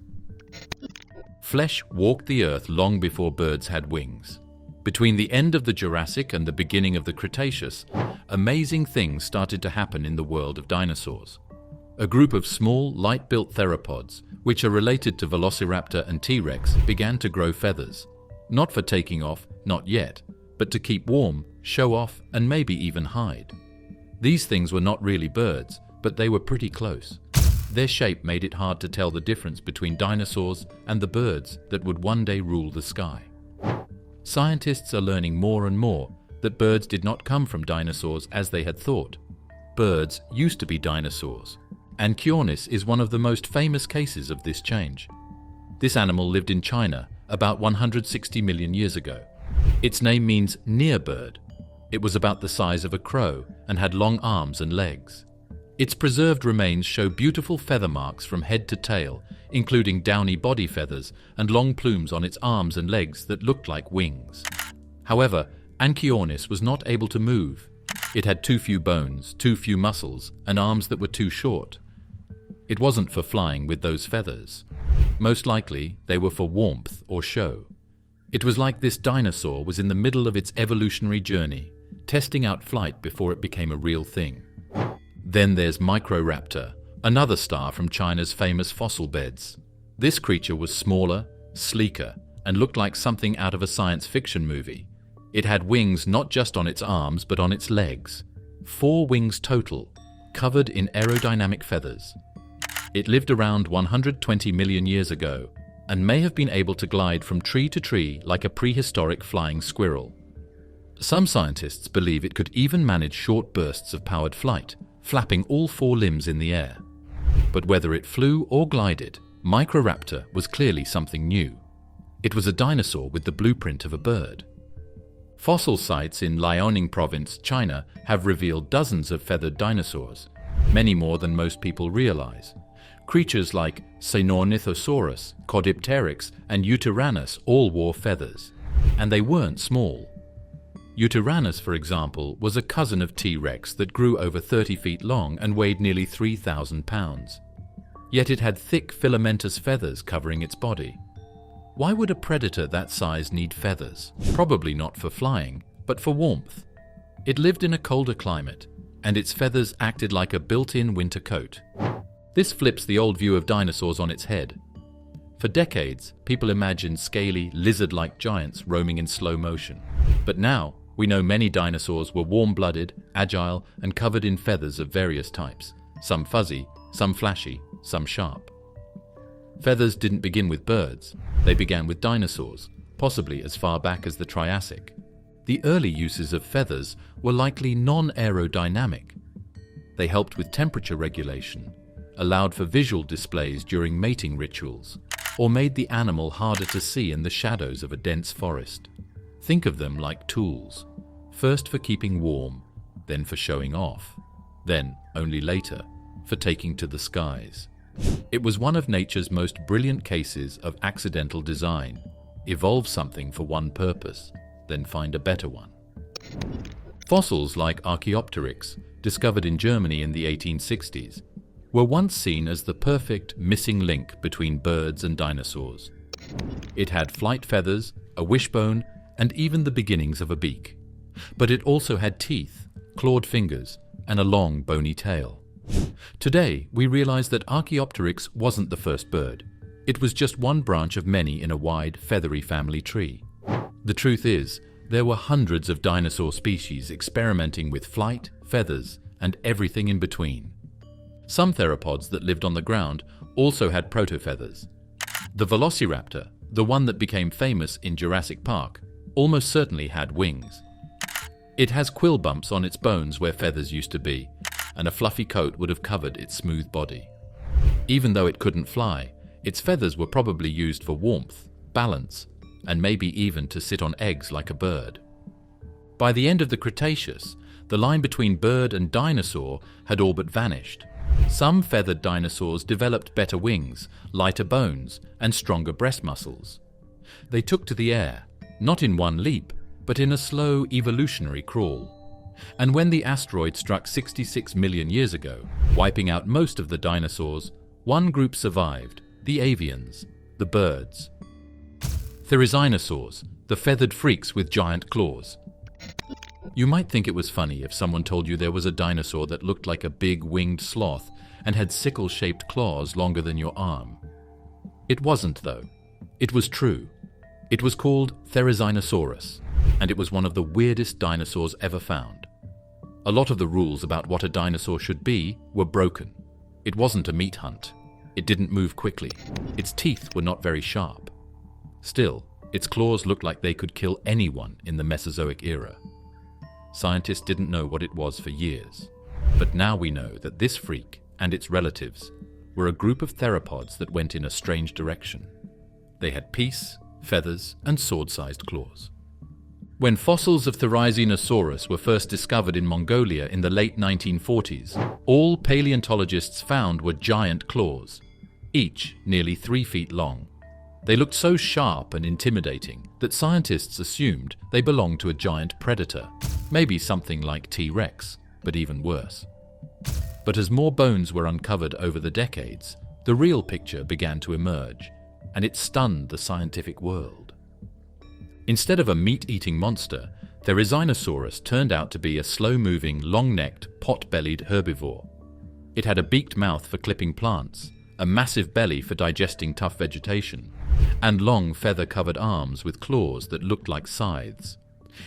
Flesh walked the earth long before birds had wings. Between the end of the Jurassic and the beginning of the Cretaceous, amazing things started to happen in the world of dinosaurs. A group of small, light-built theropods, which are related to Velociraptor and T-Rex, began to grow feathers. Not for taking off, not yet, but to keep warm, show off, and maybe even hide. These things were not really birds, but they were pretty close. Their shape made it hard to tell the difference between dinosaurs and the birds that would one day rule the sky. Scientists are learning more and more that birds did not come from dinosaurs as they had thought. Birds used to be dinosaurs. Ankylosaurs is one of the most famous cases of this change. This animal lived in China about 160 million years ago. Its name means near bird. It was about the size of a crow and had long arms and legs. Its preserved remains show beautiful feather marks from head to tail, including downy body feathers and long plumes on its arms and legs that looked like wings. However, Ankylosaurus was not able to move. It had too few bones, too few muscles, and arms that were too short. It wasn't for flying with those feathers. Most likely, they were for warmth or show. It was like this dinosaur was in the middle of its evolutionary journey, testing out flight before it became a real thing. Then there's Microraptor, another star from China's famous fossil beds. This creature was smaller, sleeker, and looked like something out of a science fiction movie. It had wings not just on its arms, but on its legs. 4 wings total, covered in aerodynamic feathers. It lived around 120 million years ago, and may have been able to glide from tree to tree like a prehistoric flying squirrel. Some scientists believe it could even manage short bursts of powered flight, flapping all 4 limbs in the air. But whether it flew or glided, Microraptor was clearly something new. It was a dinosaur with the blueprint of a bird. Fossil sites in Liaoning Province, China, have revealed dozens of feathered dinosaurs, many more than most people realize. Creatures like Sinornithosaurus, Caudipteryx, and Yutyrannus all wore feathers, and they weren't small. Yutyrannus, for example, was a cousin of T-Rex that grew over 30 feet long and weighed nearly 3,000 pounds. Yet it had thick filamentous feathers covering its body. Why would a predator that size need feathers? Probably not for flying, but for warmth. It lived in a colder climate, and its feathers acted like a built-in winter coat. This flips the old view of dinosaurs on its head. For decades, people imagined scaly, lizard-like giants roaming in slow motion. But now, we know many dinosaurs were warm-blooded, agile, and covered in feathers of various types, some fuzzy, some flashy, some sharp. Feathers didn't begin with birds. They began with dinosaurs, possibly as far back as the Triassic. The early uses of feathers were likely non-aerodynamic. They helped with temperature regulation, allowed for visual displays during mating rituals, or made the animal harder to see in the shadows of a dense forest. Think of them like tools, first for keeping warm, then for showing off, then, only later, for taking to the skies. It was one of nature's most brilliant cases of accidental design. Evolve something for one purpose, then find a better one. Fossils like Archaeopteryx, discovered in Germany in the 1860s, were once seen as the perfect missing link between birds and dinosaurs. It had flight feathers, a wishbone, and even the beginnings of a beak. But it also had teeth, clawed fingers, and a long bony tail. Today, we realize that Archaeopteryx wasn't the first bird. It was just one branch of many in a wide, feathery family tree. The truth is, there were hundreds of dinosaur species experimenting with flight, feathers, and everything in between. Some theropods that lived on the ground also had protofeathers. The velociraptor, the one that became famous in Jurassic Park, almost certainly had wings. It has quill bumps on its bones where feathers used to be, and a fluffy coat would have covered its smooth body. Even though it couldn't fly, its feathers were probably used for warmth, balance, and maybe even to sit on eggs like a bird. By the end of the Cretaceous, the line between bird and dinosaur had all but vanished. Some feathered dinosaurs developed better wings, lighter bones, and stronger breast muscles. They took to the air, not in one leap, but in a slow evolutionary crawl. And when the asteroid struck 66 million years ago, wiping out most of the dinosaurs, one group survived, the avians, the birds. Therizinosaurs, the feathered freaks with giant claws. You might think it was funny if someone told you there was a dinosaur that looked like a big winged sloth and had sickle-shaped claws longer than your arm. It wasn't, though. It was true. It was called Therizinosaurus, and it was one of the weirdest dinosaurs ever found. A lot of the rules about what a dinosaur should be were broken. It wasn't a meat hunt. It didn't move quickly. Its teeth were not very sharp. Still, its claws looked like they could kill anyone in the Mesozoic Era. Scientists didn't know what it was for years. But now we know that this freak and its relatives were a group of theropods that went in a strange direction. They had peace, feathers, and sword-sized claws. When fossils of Therizinosaurus were first discovered in Mongolia in the late 1940s, all paleontologists found were giant claws, each nearly 3 feet long. They looked so sharp and intimidating that scientists assumed they belonged to a giant predator, maybe something like T-Rex, but even worse. But as more bones were uncovered over the decades, the real picture began to emerge, and it stunned the scientific world. Instead of a meat-eating monster, Therizinosaurus turned out to be a slow-moving, long-necked, pot-bellied herbivore. It had a beaked mouth for clipping plants, a massive belly for digesting tough vegetation, and long feather-covered arms with claws that looked like scythes.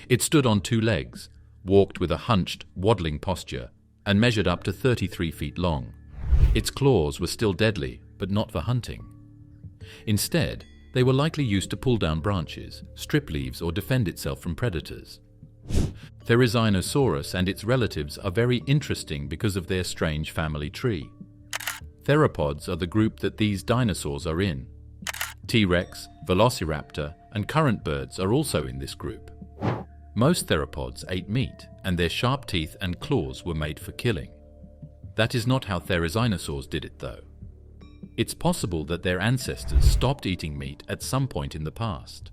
It stood on two legs, walked with a hunched, waddling posture, and measured up to 33 feet long. Its claws were still deadly, but not for hunting. Instead, they were likely used to pull down branches, strip leaves, or defend itself from predators. Therizinosaurus and its relatives are very interesting because of their strange family tree. Theropods are the group that these dinosaurs are in. T-Rex, Velociraptor, and current birds are also in this group. Most theropods ate meat, and their sharp teeth and claws were made for killing. That is not how Therizinosaurs did it, though. It's possible that their ancestors stopped eating meat at some point in the past.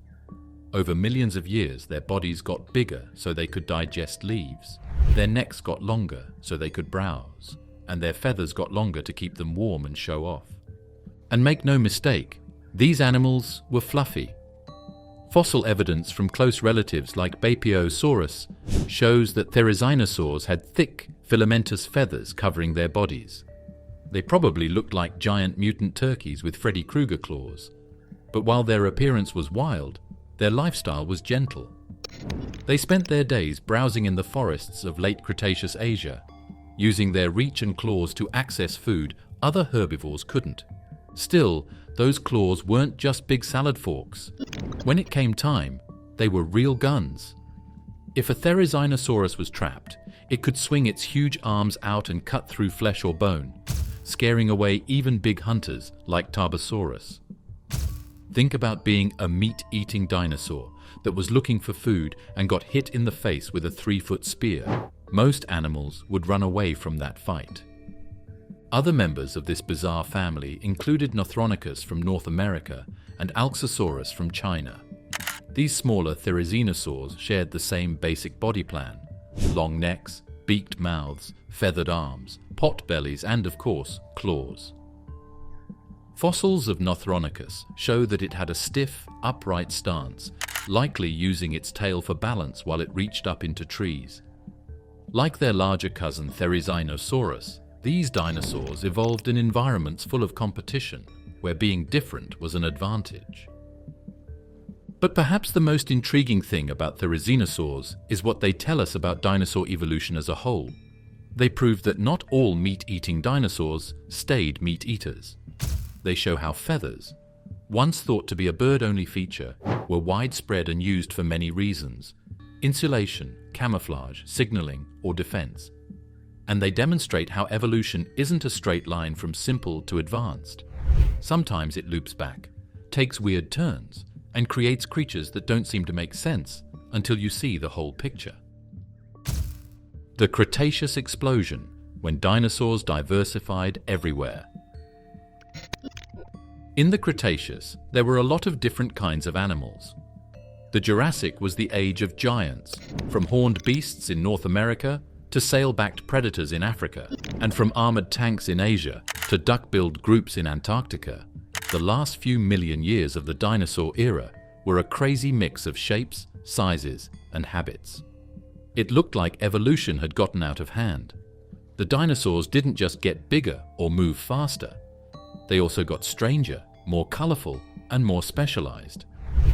Over millions of years, their bodies got bigger so they could digest leaves. Their necks got longer so they could browse, and their feathers got longer to keep them warm and show off. And make no mistake, these animals were fluffy. Fossil evidence from close relatives like Pachycephalosaurus shows that Therizinosaurs had thick, filamentous feathers covering their bodies. They probably looked like giant mutant turkeys with Freddy Krueger claws. But while their appearance was wild, their lifestyle was gentle. They spent their days browsing in the forests of late Cretaceous Asia, using their reach and claws to access food other herbivores couldn't. Still, those claws weren't just big salad forks. When it came time, they were real guns. If a Therizinosaurus was trapped, it could swing its huge arms out and cut through flesh or bone, scaring away even big hunters like Tarbosaurus. Think about being a meat-eating dinosaur that was looking for food and got hit in the face with a 3-foot spear. Most animals would run away from that fight. Other members of this bizarre family included Nothronicus from North America and Allosaurus from China. These smaller Therizinosaurs shared the same basic body plan: long necks, beaked mouths, feathered arms, pot bellies, and of course, claws. Fossils of Nothronicus show that it had a stiff, upright stance, likely using its tail for balance while it reached up into trees. Like their larger cousin Therizinosaurus, these dinosaurs evolved in environments full of competition, where being different was an advantage. But perhaps the most intriguing thing about Therizinosaurs is what they tell us about dinosaur evolution as a whole. They prove that not all meat-eating dinosaurs stayed meat-eaters. They show how feathers, once thought to be a bird-only feature, were widespread and used for many reasons: insulation, camouflage, signaling, or defense. And they demonstrate how evolution isn't a straight line from simple to advanced. Sometimes it loops back, takes weird turns, and creates creatures that don't seem to make sense until you see the whole picture. The Cretaceous explosion, when dinosaurs diversified everywhere. In the Cretaceous, there were a lot of different kinds of animals. The Jurassic was the age of giants, from horned beasts in North America to sail-backed predators in Africa, and from armored tanks in Asia to duck-billed groups in Antarctica. The last few million years of the dinosaur era were a crazy mix of shapes, sizes, and habits. It looked like evolution had gotten out of hand. The dinosaurs didn't just get bigger or move faster. They also got stranger, more colorful, and more specialized.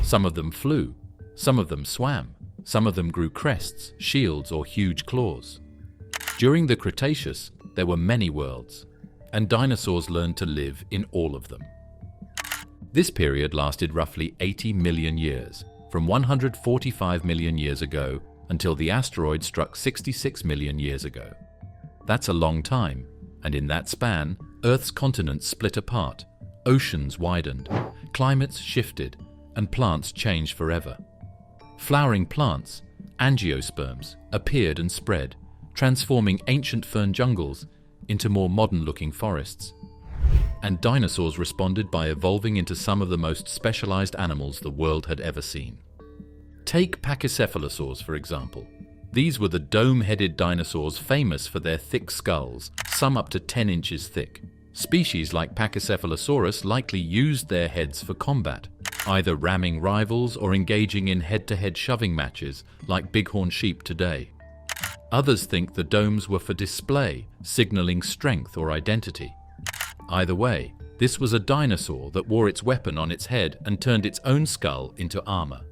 Some of them flew, some of them swam, some of them grew crests, shields, or huge claws. During the Cretaceous, there were many worlds, and dinosaurs learned to live in all of them. This period lasted roughly 80 million years, from 145 million years ago until the asteroid struck 66 million years ago. That's a long time, and in that span, Earth's continents split apart, oceans widened, climates shifted, and plants changed forever. Flowering plants, angiosperms, appeared and spread, transforming ancient fern jungles into more modern-looking forests. and dinosaurs responded by evolving into some of the most specialized animals the world had ever seen. Take Pachycephalosaurs, for example. These were the dome-headed dinosaurs famous for their thick skulls, some up to 10 inches thick. Species like Pachycephalosaurus likely used their heads for combat, either ramming rivals or engaging in head-to-head shoving matches like bighorn sheep today. Others think the domes were for display, signaling strength or identity. Either way, this was a dinosaur that wore its weapon on its head and turned its own skull into armor.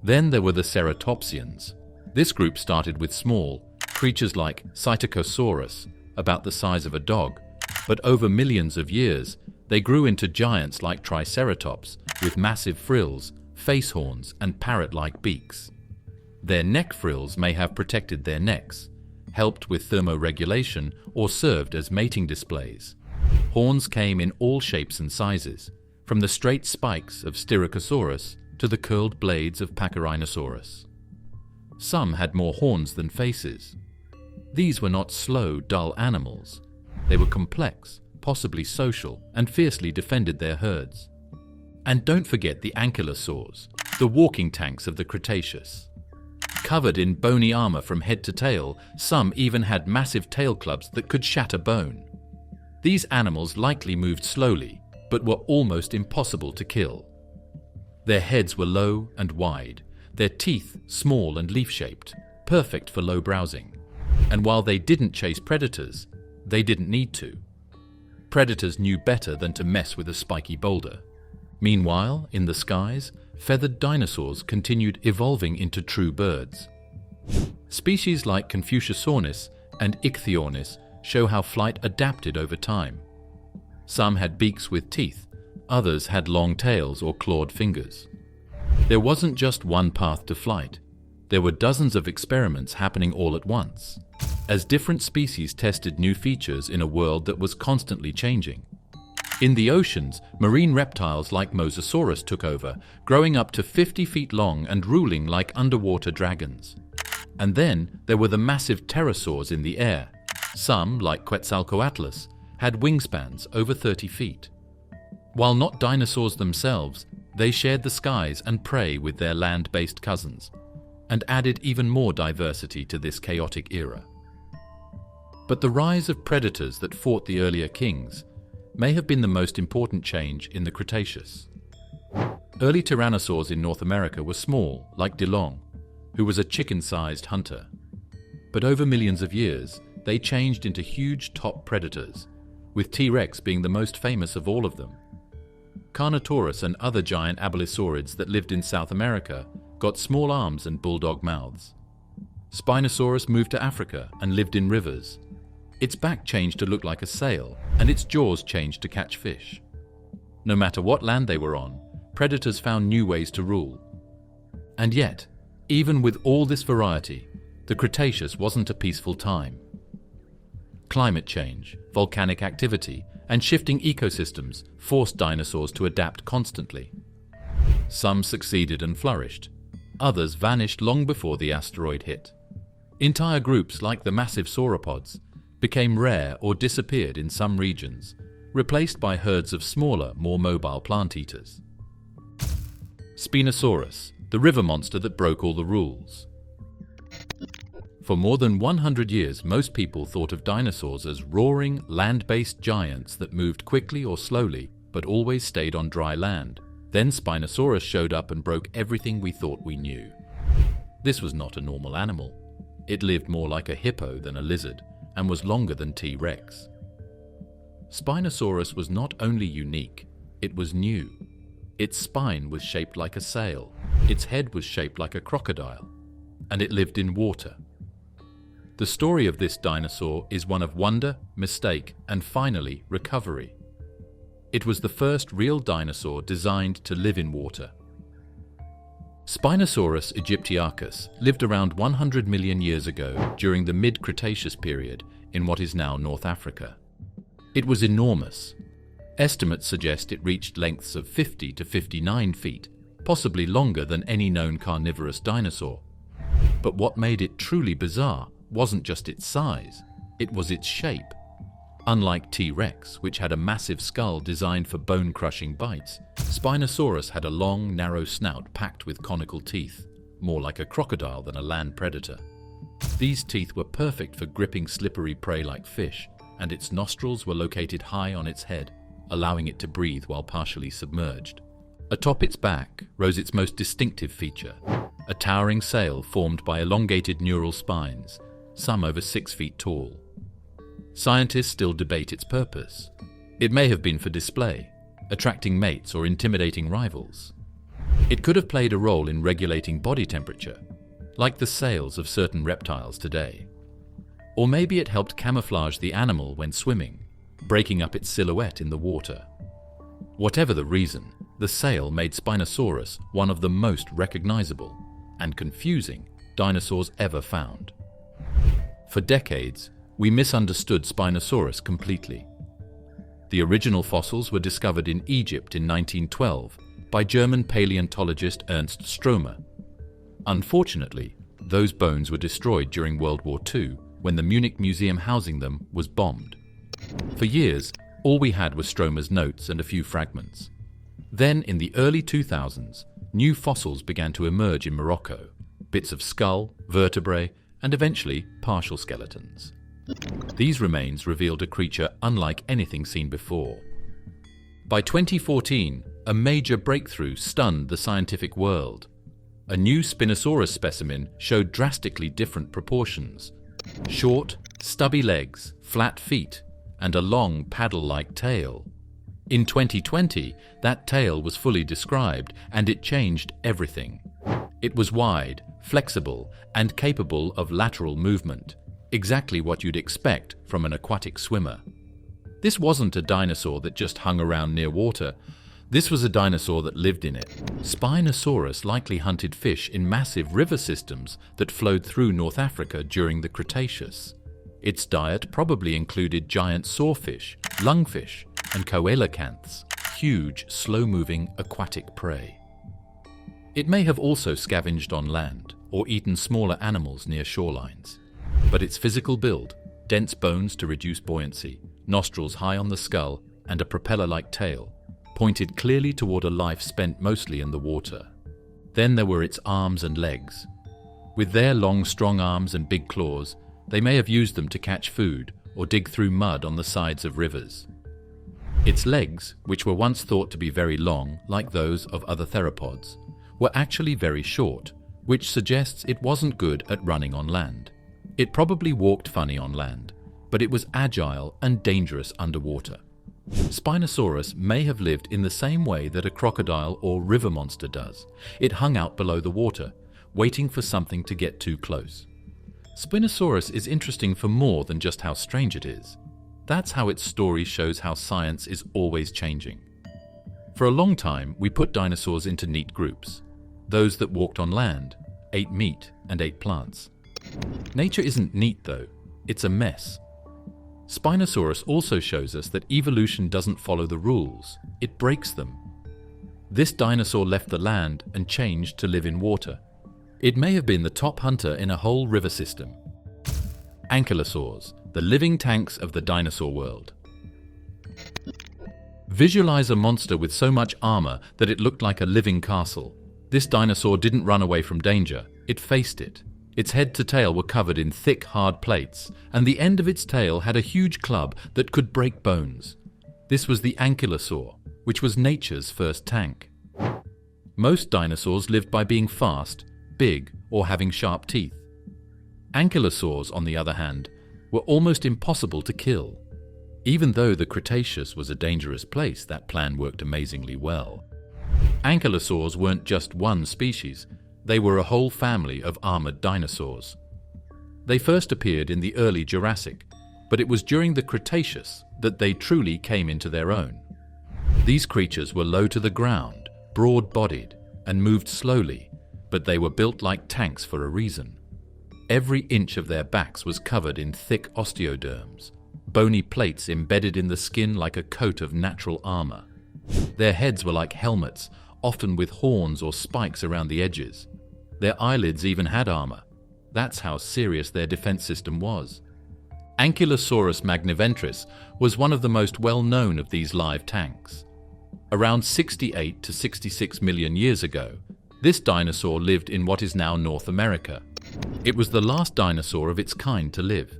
Then there were the ceratopsians. This group started with small creatures like Stegosaurus, about the size of a dog, but over millions of years, they grew into giants like Triceratops with massive frills, face horns, and parrot-like beaks. Their neck frills may have protected their necks, helped with thermoregulation, or served as mating displays. Horns came in all shapes and sizes, from the straight spikes of Stegosaurus to the curled blades of Pachycephalosaurus. Some had more horns than faces. These were not slow, dull animals. They were complex, possibly social, and fiercely defended their herds. And don't forget the Ankylosaurs, the walking tanks of the Cretaceous. Covered in bony armor from head to tail, some even had massive tail clubs that could shatter bone. These animals likely moved slowly, but were almost impossible to kill. Their heads were low and wide, their teeth small and leaf-shaped, perfect for low browsing. And while they didn't chase predators, they didn't need to. Predators knew better than to mess with a spiky boulder. Meanwhile, in the skies, feathered dinosaurs continued evolving into true birds. Species like Confuciusornis and Ichthyornis show how flight adapted over time. Some had beaks with teeth, others had long tails or clawed fingers. There wasn't just one path to flight. There were dozens of experiments happening all at once, as different species tested new features in a world that was constantly changing. In the oceans, marine reptiles like Mesozoic took over, growing up to 50 feet long and ruling like underwater dragons. And then there were the massive pterosaurs in the air. Some, like Quetzalcoatlus, had wingspans over 30 feet. While not dinosaurs themselves, they shared the skies and prey with their land-based cousins, and added even more diversity to this chaotic era. But the rise of predators that fought the earlier kings may have been the most important change in the Cretaceous. Early tyrannosaurs in North America were small, like DeLong, who was a chicken-sized hunter. But over millions of years, they changed into huge top predators, with T-Rex being the most famous of all of them. Carnotaurus and other giant abelisaurids that lived in South America got small arms and bulldog mouths. Spinosaurus moved to Africa and lived in rivers. Its back changed to look like a sail, and its jaws changed to catch fish. No matter what land they were on, predators found new ways to rule. And yet, even with all this variety, the Cretaceous wasn't a peaceful time. Climate change, volcanic activity, and shifting ecosystems forced dinosaurs to adapt constantly. Some succeeded and flourished. Others vanished long before the asteroid hit. Entire groups, like the massive sauropods, became rare or disappeared in some regions, replaced by herds of smaller, more mobile plant eaters. Spinosaurus, the river monster that broke all the rules. For more than 100 years, most people thought of dinosaurs as roaring, land-based giants that moved quickly or slowly, but always stayed on dry land. Then Spinosaurus showed up and broke everything we thought we knew. This was not a normal animal. It lived more like a hippo than a lizard, and was longer than T-Rex. Spinosaurus was not only unique, it was new. Its spine was shaped like a sail, its head was shaped like a crocodile, and it lived in water. The story of this dinosaur is one of wonder, mistake, and finally, recovery. It was the first real dinosaur designed to live in water. Spinosaurus aegyptiacus lived around 100 million years ago during the mid-Cretaceous period in what is now North Africa. It was enormous. Estimates suggest it reached lengths of 50 to 59 feet, possibly longer than any known carnivorous dinosaur. But what made it truly bizarre wasn't just its size, it was its shape. Unlike T-Rex, which had a massive skull designed for bone-crushing bites, Spinosaurus had a long, narrow snout packed with conical teeth, more like a crocodile than a land predator. These teeth were perfect for gripping slippery prey like fish, and its nostrils were located high on its head, allowing it to breathe while partially submerged. Atop its back rose its most distinctive feature, a towering sail formed by elongated neural spines, some over 6 feet tall. Scientists still debate its purpose. It may have been for display, attracting mates or intimidating rivals. It could have played a role in regulating body temperature, like the sails of certain reptiles today. Or maybe it helped camouflage the animal when swimming, breaking up its silhouette in the water. Whatever the reason, the sail made Spinosaurus one of the most recognizable and confusing dinosaurs ever found. For decades, we misunderstood Spinosaurus completely. The original fossils were discovered in Egypt in 1912 by German paleontologist Ernst Stromer. Unfortunately, those bones were destroyed during World War II when the Munich museum housing them was bombed. For years, all we had was Stromer's notes and a few fragments. Then, in the early 2000s, new fossils began to emerge in Morocco, bits of skull, vertebrae, and eventually partial skeletons. These remains revealed a creature unlike anything seen before. By 2014, a major breakthrough stunned the scientific world. A new Spinosaurus specimen showed drastically different proportions: short, stubby legs, flat feet, and a long paddle-like tail. In 2020, that tail was fully described, and it changed everything. It was wide, flexible, and capable of lateral movement, exactly what you'd expect from an aquatic swimmer. This wasn't a dinosaur that just hung around near water. This was a dinosaur that lived in it. Spinosaurus likely hunted fish in massive river systems that flowed through North Africa during the Cretaceous. Its diet probably included giant sawfish, lungfish, and coelacanths, huge, slow-moving aquatic prey. It may have also scavenged on land or eaten smaller animals near shorelines. But its physical build, dense bones to reduce buoyancy, nostrils high on the skull, and a propeller-like tail, pointed clearly toward a life spent mostly in the water. Then there were its arms and legs. With their long, strong arms and big claws, they may have used them to catch food or dig through mud on the sides of rivers. Its legs, which were once thought to be very long, like those of other theropods, were actually very short, which suggests it wasn't good at running on land. It probably walked funny on land, but it was agile and dangerous underwater. Spinosaurus may have lived in the same way that a crocodile or river monster does. It hung out below the water, waiting for something to get too close. Spinosaurus is interesting for more than just how strange it is. That's how its story shows how science is always changing. For a long time, we put dinosaurs into neat groups. Those that walked on land, ate meat, and ate plants. Nature isn't neat, though. It's a mess. Spinosaurus also shows us that evolution doesn't follow the rules. It breaks them. This dinosaur left the land and changed to live in water. It may have been the top hunter in a whole river system. Ankylosaurs, the living tanks of the dinosaur world. Visualize a monster with so much armor that it looked like a living castle. This dinosaur didn't run away from danger. It faced it. Its head to tail were covered in thick, hard plates, and the end of its tail had a huge club that could break bones. This was the Ankylosaur, which was nature's first tank. Most dinosaurs lived by being fast, big, or having sharp teeth. Ankylosaurs, on the other hand, were almost impossible to kill. Even though the Cretaceous was a dangerous place, that plan worked amazingly well. Ankylosaurs weren't just one species. They were a whole family of armored dinosaurs. They first appeared in the early Jurassic, but it was during the Cretaceous that they truly came into their own. These creatures were low to the ground, broad-bodied, and moved slowly, but they were built like tanks for a reason. Every inch of their backs was covered in thick osteoderms, bony plates embedded in the skin like a coat of natural armor. Their heads were like helmets, often with horns or spikes around the edges. Their eyelids even had armor. That's how serious their defense system was. Ankylosaurus magniventris was one of the most well-known of these live tanks. Around 68 to 66 million years ago, this dinosaur lived in what is now North America. It was the last dinosaur of its kind to live.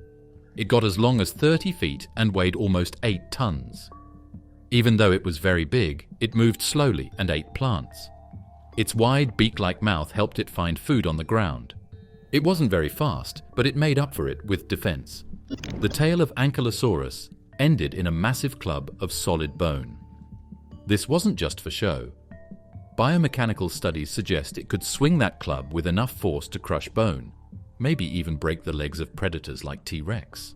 It got as long as 30 feet and weighed almost 8 tons. Even though it was very big, it moved slowly and ate plants. Its wide beak-like mouth helped it find food on the ground. It wasn't very fast, but it made up for it with defense. The tail of Ankylosaurus ended in a massive club of solid bone. This wasn't just for show. Biomechanical studies suggest it could swing that club with enough force to crush bone, maybe even break the legs of predators like T-Rex.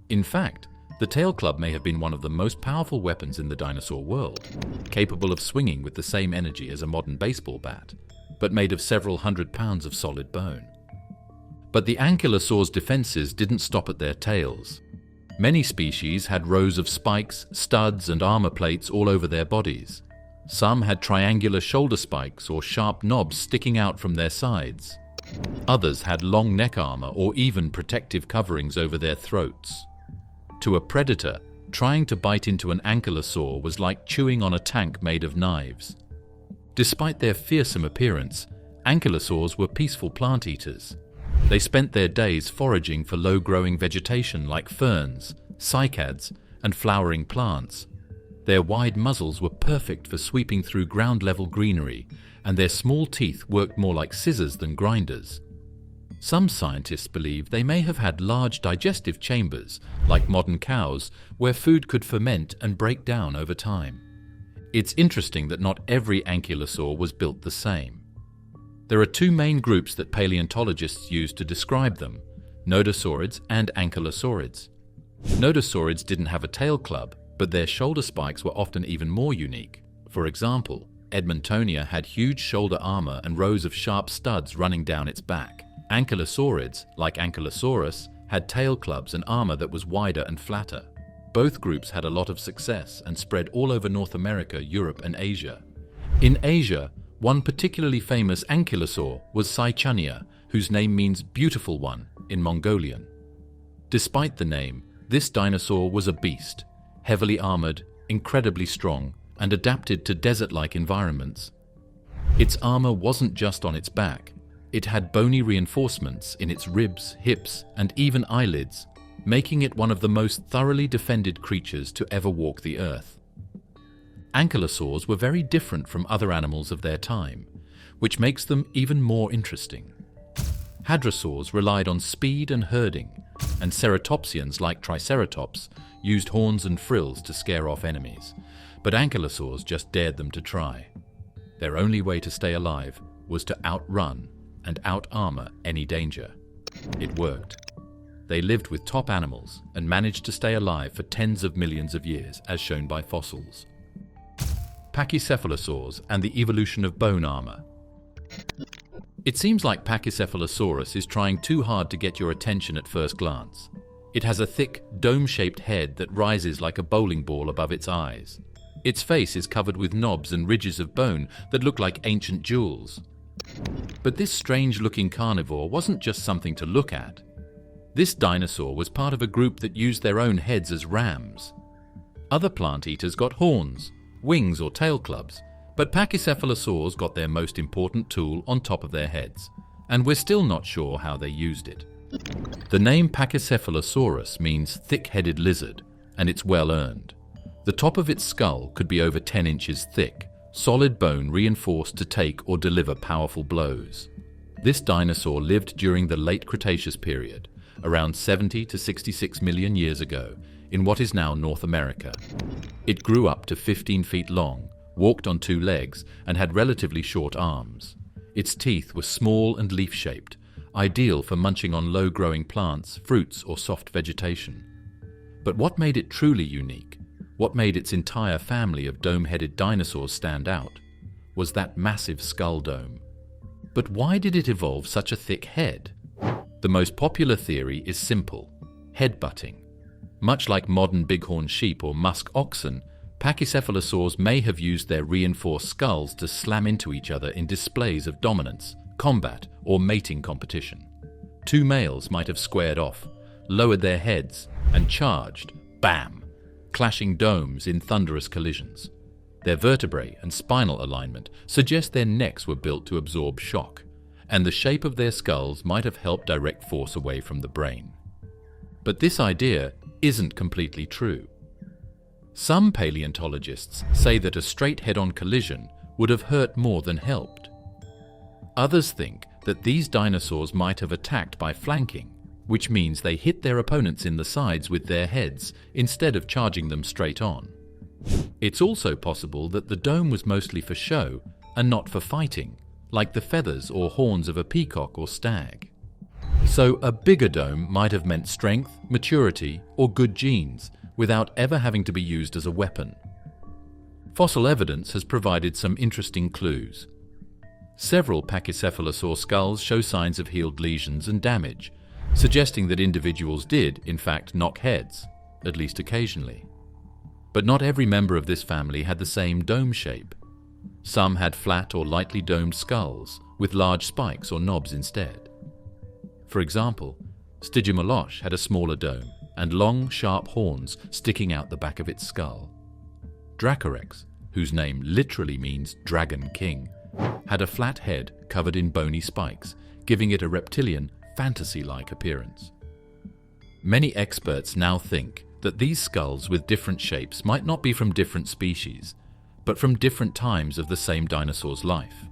In fact, the tail club may have been one of the most powerful weapons in the dinosaur world, capable of swinging with the same energy as a modern baseball bat, but made of several hundred pounds of solid bone. But the Ankylosaurs' defenses didn't stop at their tails. Many species had rows of spikes, studs, and armor plates all over their bodies. Some had triangular shoulder spikes or sharp knobs sticking out from their sides. Others had long neck armor or even protective coverings over their throats. To a predator, trying to bite into an ankylosaur was like chewing on a tank made of knives. Despite their fearsome appearance, ankylosaurs were peaceful plant eaters. They spent their days foraging for low-growing vegetation like ferns, cycads, and flowering plants. Their wide muzzles were perfect for sweeping through ground-level greenery, and their small teeth worked more like scissors than grinders. Some scientists believe they may have had large digestive chambers, like modern cows, where food could ferment and break down over time. It's interesting that not every ankylosaur was built the same. There are two main groups that paleontologists use to describe them: nodosaurids and ankylosaurids. Nodosaurids didn't have a tail club, but their shoulder spikes were often even more unique. For example, Edmontonia had huge shoulder armor and rows of sharp studs running down its back. Ankylosaurids, like Ankylosaurus, had tail clubs and armor that was wider and flatter. Both groups had a lot of success and spread all over North America, Europe, and Asia. In Asia, one particularly famous ankylosaur was Saichania, whose name means beautiful one in Mongolian. Despite the name, this dinosaur was a beast, heavily armored, incredibly strong, and adapted to desert-like environments. Its armor wasn't just on its back. It had bony reinforcements in its ribs, hips, and even eyelids, making it one of the most thoroughly defended creatures to ever walk the earth. Ankylosaurs were very different from other animals of their time, which makes them even more interesting. Hadrosaurs relied on speed and herding, and ceratopsians like Triceratops used horns and frills to scare off enemies, but ankylosaurs just dared them to try. Their only way to stay alive was to outrun and out-armor any danger. It worked. They lived with top animals and managed to stay alive for tens of millions of years, as shown by fossils. Pachycephalosaurs and the evolution of bone armor. It seems like Pachycephalosaurus is trying too hard to get your attention at first glance. It has a thick, dome-shaped head that rises like a bowling ball above its eyes. Its face is covered with knobs and ridges of bone that look like ancient jewels. But this strange-looking carnivore wasn't just something to look at. This dinosaur was part of a group that used their own heads as rams. Other plant eaters got horns, wings or tail clubs, but Pachycephalosaurs got their most important tool on top of their heads, and we're still not sure how they used it. The name Pachycephalosaurus means thick-headed lizard, and it's well earned. The top of its skull could be over 10 inches thick, solid bone reinforced to take or deliver powerful blows. This dinosaur lived during the late Cretaceous period, around 70 to 66 million years ago, in what is now North America. It grew up to 15 feet long, walked on 2 legs, and had relatively short arms. Its teeth were small and leaf-shaped, ideal for munching on low-growing plants, fruits, or soft vegetation. But what made it truly unique, what made its entire family of dome-headed dinosaurs stand out, was that massive skull dome. But why did it evolve such a thick head? The most popular theory is simple: headbutting. Much like modern bighorn sheep or musk oxen, Pachycephalosaurs may have used their reinforced skulls to slam into each other in displays of dominance, combat, or mating competition. 2 males might have squared off, lowered their heads and charged, bam, clashing domes in thunderous collisions. Their vertebrae and spinal alignment suggest their necks were built to absorb shock, and the shape of their skulls might have helped direct force away from the brain. But this idea isn't completely true. Some paleontologists say that a straight head-on collision would have hurt more than helped. Others think that these dinosaurs might have attacked by flanking, which means they hit their opponents in the sides with their heads instead of charging them straight on. It's also possible that the dome was mostly for show and not for fighting, like the feathers or horns of a peacock or stag. So a bigger dome might have meant strength, maturity, or good genes, without ever having to be used as a weapon. Fossil evidence has provided some interesting clues. Several Pachycephalosaur skulls show signs of healed lesions and damage, suggesting that individuals did, in fact, knock heads, at least occasionally. But not every member of this family had the same dome shape. Some had flat or lightly domed skulls, with large spikes or knobs instead. For example, Stygimoloch had a smaller dome and long, sharp horns sticking out the back of its skull. Dracorex, whose name literally means Dragon King, had a flat head covered in bony spikes, giving it a reptilian, fantasy-like appearance. Many experts now think that these skulls with different shapes might not be from different species, but from different times of the same dinosaur's life.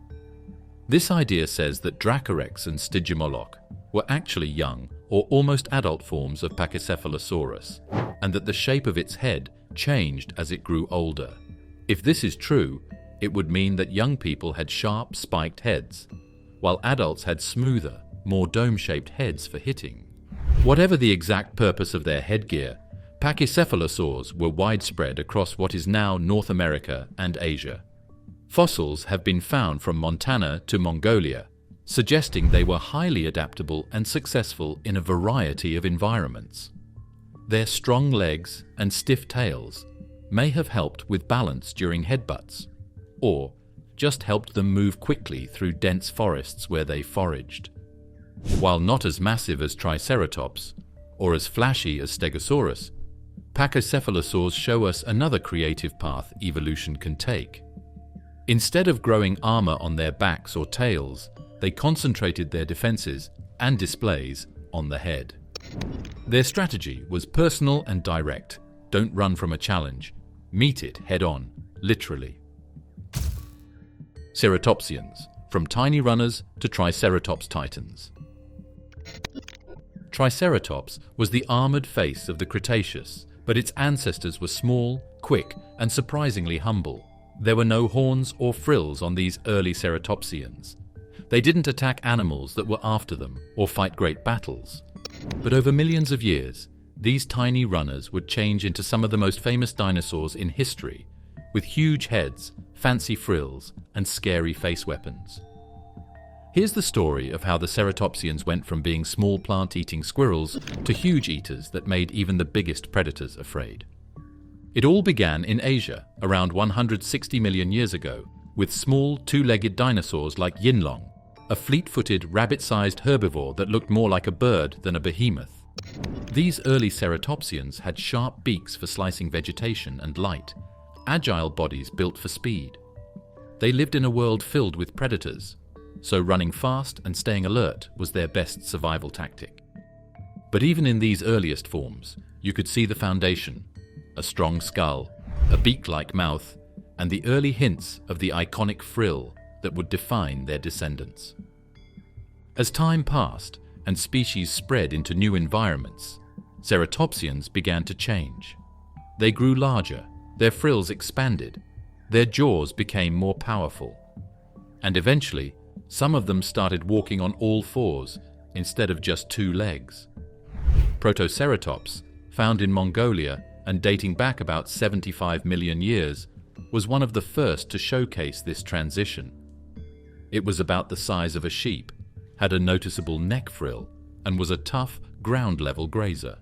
This idea says that Dracorex and Stygimoloch were actually young or almost adult forms of Pachycephalosaurus, and that the shape of its head changed as it grew older. If this is true, it would mean that young people had sharp, spiked heads, while adults had smoother, more dome-shaped heads for hitting. Whatever the exact purpose of their headgear, Pachycephalosaurs were widespread across what is now North America and Asia. Fossils have been found from Montana to Mongolia, suggesting they were highly adaptable and successful in a variety of environments. Their strong legs and stiff tails may have helped with balance during headbutts, or just helped them move quickly through dense forests where they foraged. While not as massive as Triceratops, or as flashy as Stegosaurus, Pachycephalosaurs show us another creative path evolution can take. Instead of growing armor on their backs or tails, they concentrated their defenses and displays on the head. Their strategy was personal and direct. Don't run from a challenge. Meet it head-on, literally. Ceratopsians, from tiny runners to Triceratops titans. Triceratops was the armored face of the Cretaceous, but its ancestors were small, quick, and surprisingly humble. There were no horns or frills on these early ceratopsians. They didn't attack animals that were after them or fight great battles. But over millions of years, these tiny runners would change into some of the most famous dinosaurs in history, with huge heads, fancy frills, and scary face weapons. Here's the story of how the ceratopsians went from being small plant-eating squirrels to huge eaters that made even the biggest predators afraid. It all began in Asia around 160 million years ago with small two-legged dinosaurs like Yinlong, a fleet-footed rabbit-sized herbivore that looked more like a bird than a behemoth. These early ceratopsians had sharp beaks for slicing vegetation and light, agile bodies built for speed. They lived in a world filled with predators, so running fast and staying alert was their best survival tactic. But even in these earliest forms, you could see the foundation: a strong skull, a beak-like mouth, and the early hints of the iconic frill that would define their descendants. As time passed and species spread into new environments, ceratopsians began to change. They grew larger, their frills expanded, their jaws became more powerful, and eventually, some of them started walking on all fours instead of just two legs. Protoceratops, found in Mongolia and dating back about 75 million years, was one of the first to showcase this transition. It was about the size of a sheep, had a noticeable neck frill, and was a tough, ground-level grazer.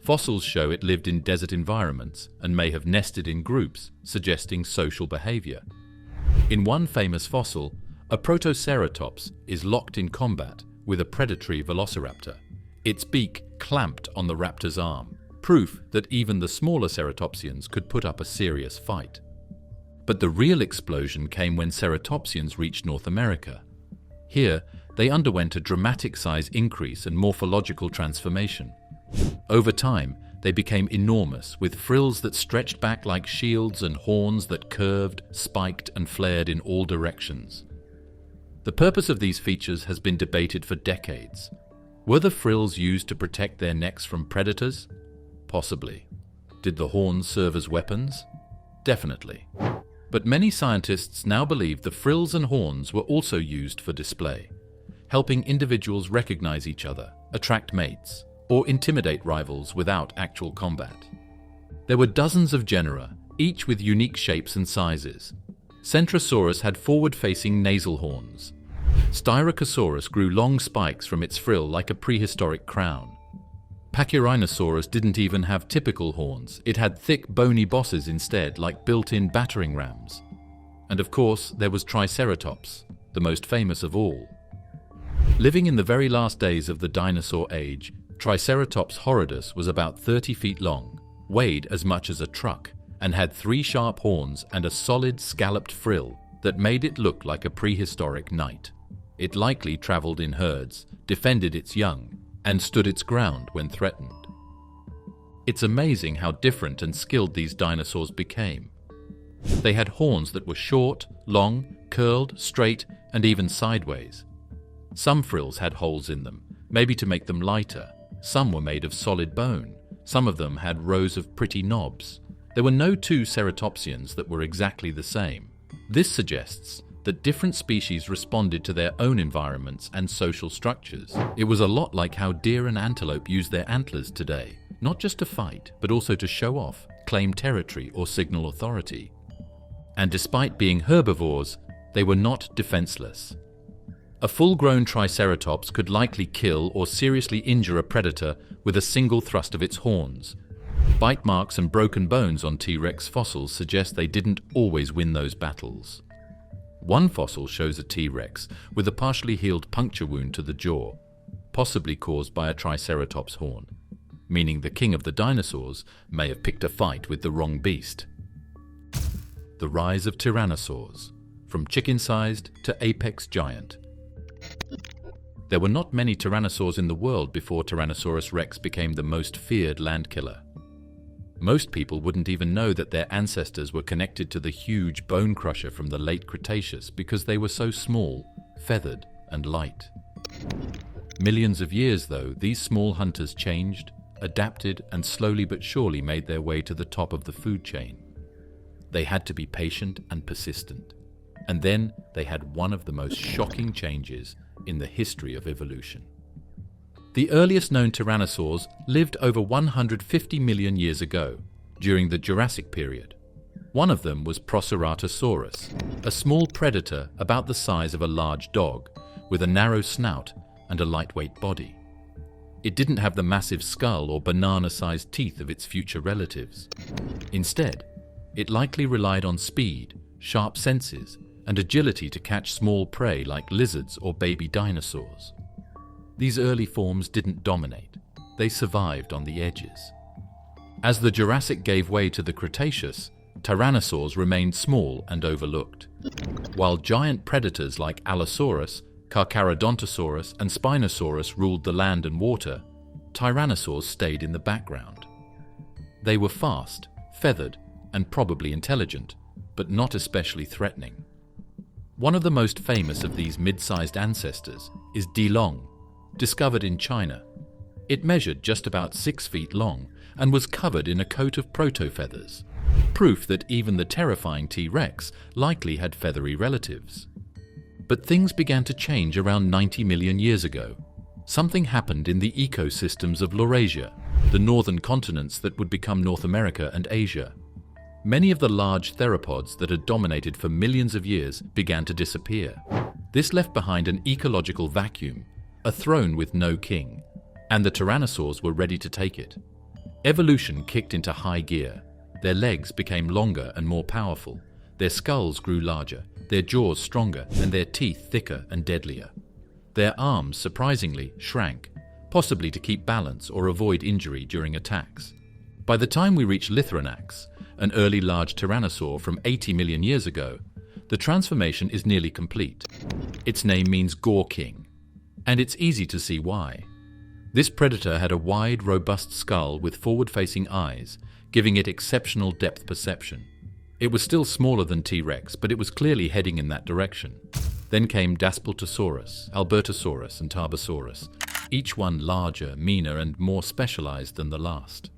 Fossils show it lived in desert environments and may have nested in groups, suggesting social behavior. In one famous fossil, a Protoceratops is locked in combat with a predatory velociraptor, its beak clamped on the raptor's arm, proof that even the smaller ceratopsians could put up a serious fight. But the real explosion came when ceratopsians reached North America. Here, they underwent a dramatic size increase and morphological transformation. Over time, they became enormous, with frills that stretched back like shields and horns that curved, spiked, and flared in all directions. The purpose of these features has been debated for decades. Were the frills used to protect their necks from predators? Possibly. Did the horns serve as weapons? Definitely. But many scientists now believe the frills and horns were also used for display, helping individuals recognize each other, attract mates, or intimidate rivals without actual combat. There were dozens of genera, each with unique shapes and sizes. Centrosaurus had forward-facing nasal horns. Styracosaurus grew long spikes from its frill like a prehistoric crown. Pachycephalosaurus didn't even have typical horns. It had thick, bony bosses instead, like built-in battering rams. And of course, there was Triceratops, the most famous of all. Living in the very last days of the dinosaur age, Triceratops horridus was about 30 feet long, weighed as much as a truck, and had 3 sharp horns and a solid scalloped frill that made it look like a prehistoric knight. It likely traveled in herds, defended its young, and stood its ground when threatened. It's amazing how different and skilled these dinosaurs became. They had horns that were short, long, curled, straight, and even sideways. Some frills had holes in them, maybe to make them lighter. Some were made of solid bone. Some of them had rows of pretty knobs. There were no two ceratopsians that were exactly the same. This suggests that different species responded to their own environments and social structures. It was a lot like how deer and antelope use their antlers today, not just to fight, but also to show off, claim territory, or signal authority. And despite being herbivores, they were not defenseless. A full-grown Triceratops could likely kill or seriously injure a predator with a single thrust of its horns. Bite marks and broken bones on T-Rex fossils suggest they didn't always win those battles. One fossil shows a T-Rex with a partially healed puncture wound to the jaw, possibly caused by a Triceratops horn, meaning the king of the dinosaurs may have picked a fight with the wrong beast. The rise of Tyrannosaurs, from chicken-sized to apex giant. There were not many tyrannosaurs in the world before Tyrannosaurus rex became the most feared landkiller. Most people wouldn't even know that their ancestors were connected to the huge bone crusher from the late Cretaceous because they were so small, feathered, and light. Millions of years, though, these small hunters changed, adapted, and slowly but surely made their way to the top of the food chain. They had to be patient and persistent. And then they had one of the most shocking changes in the history of evolution. The earliest known tyrannosaurs lived over 150 million years ago, during the Jurassic period. One of them was Proceratosaurus, a small predator about the size of a large dog, with a narrow snout and a lightweight body. It didn't have the massive skull or banana-sized teeth of its future relatives. Instead, it likely relied on speed, sharp senses, and agility to catch small prey like lizards or baby dinosaurs. These early forms didn't dominate. They survived on the edges. As the Jurassic gave way to the Cretaceous, Tyrannosaurs remained small and overlooked. While giant predators like Allosaurus, Carcharodontosaurus, and Spinosaurus ruled the land and water, Tyrannosaurs stayed in the background. They were fast, feathered, and probably intelligent, but not especially threatening. One of the most famous of these mid-sized ancestors is Dilong, discovered in China. It measured just about 6 feet long and was covered in a coat of proto-feathers, proof that even the terrifying T-Rex likely had feathery relatives. But things began to change around 90 million years ago. Something happened in the ecosystems of Laurasia, the northern continents that would become North America and Asia. Many of the large theropods that had dominated for millions of years began to disappear. This left behind an ecological vacuum, a throne with no king, and the tyrannosaurs were ready to take it. Evolution kicked into high gear. Their legs became longer and more powerful. Their skulls grew larger, their jaws stronger, and their teeth thicker and deadlier. Their arms, surprisingly, shrank, possibly to keep balance or avoid injury during attacks. By the time we reach Lithonax, an early large tyrannosaur from 80 million years ago, the transformation is nearly complete. Its name means Gore King, and it's easy to see why. This predator had a wide, robust skull with forward-facing eyes, giving it exceptional depth perception. It was still smaller than T-Rex, but it was clearly heading in that direction. Then came Daspletosaurus, Albertosaurus, and Tarbosaurus, each one larger, meaner, and more specialized than the last.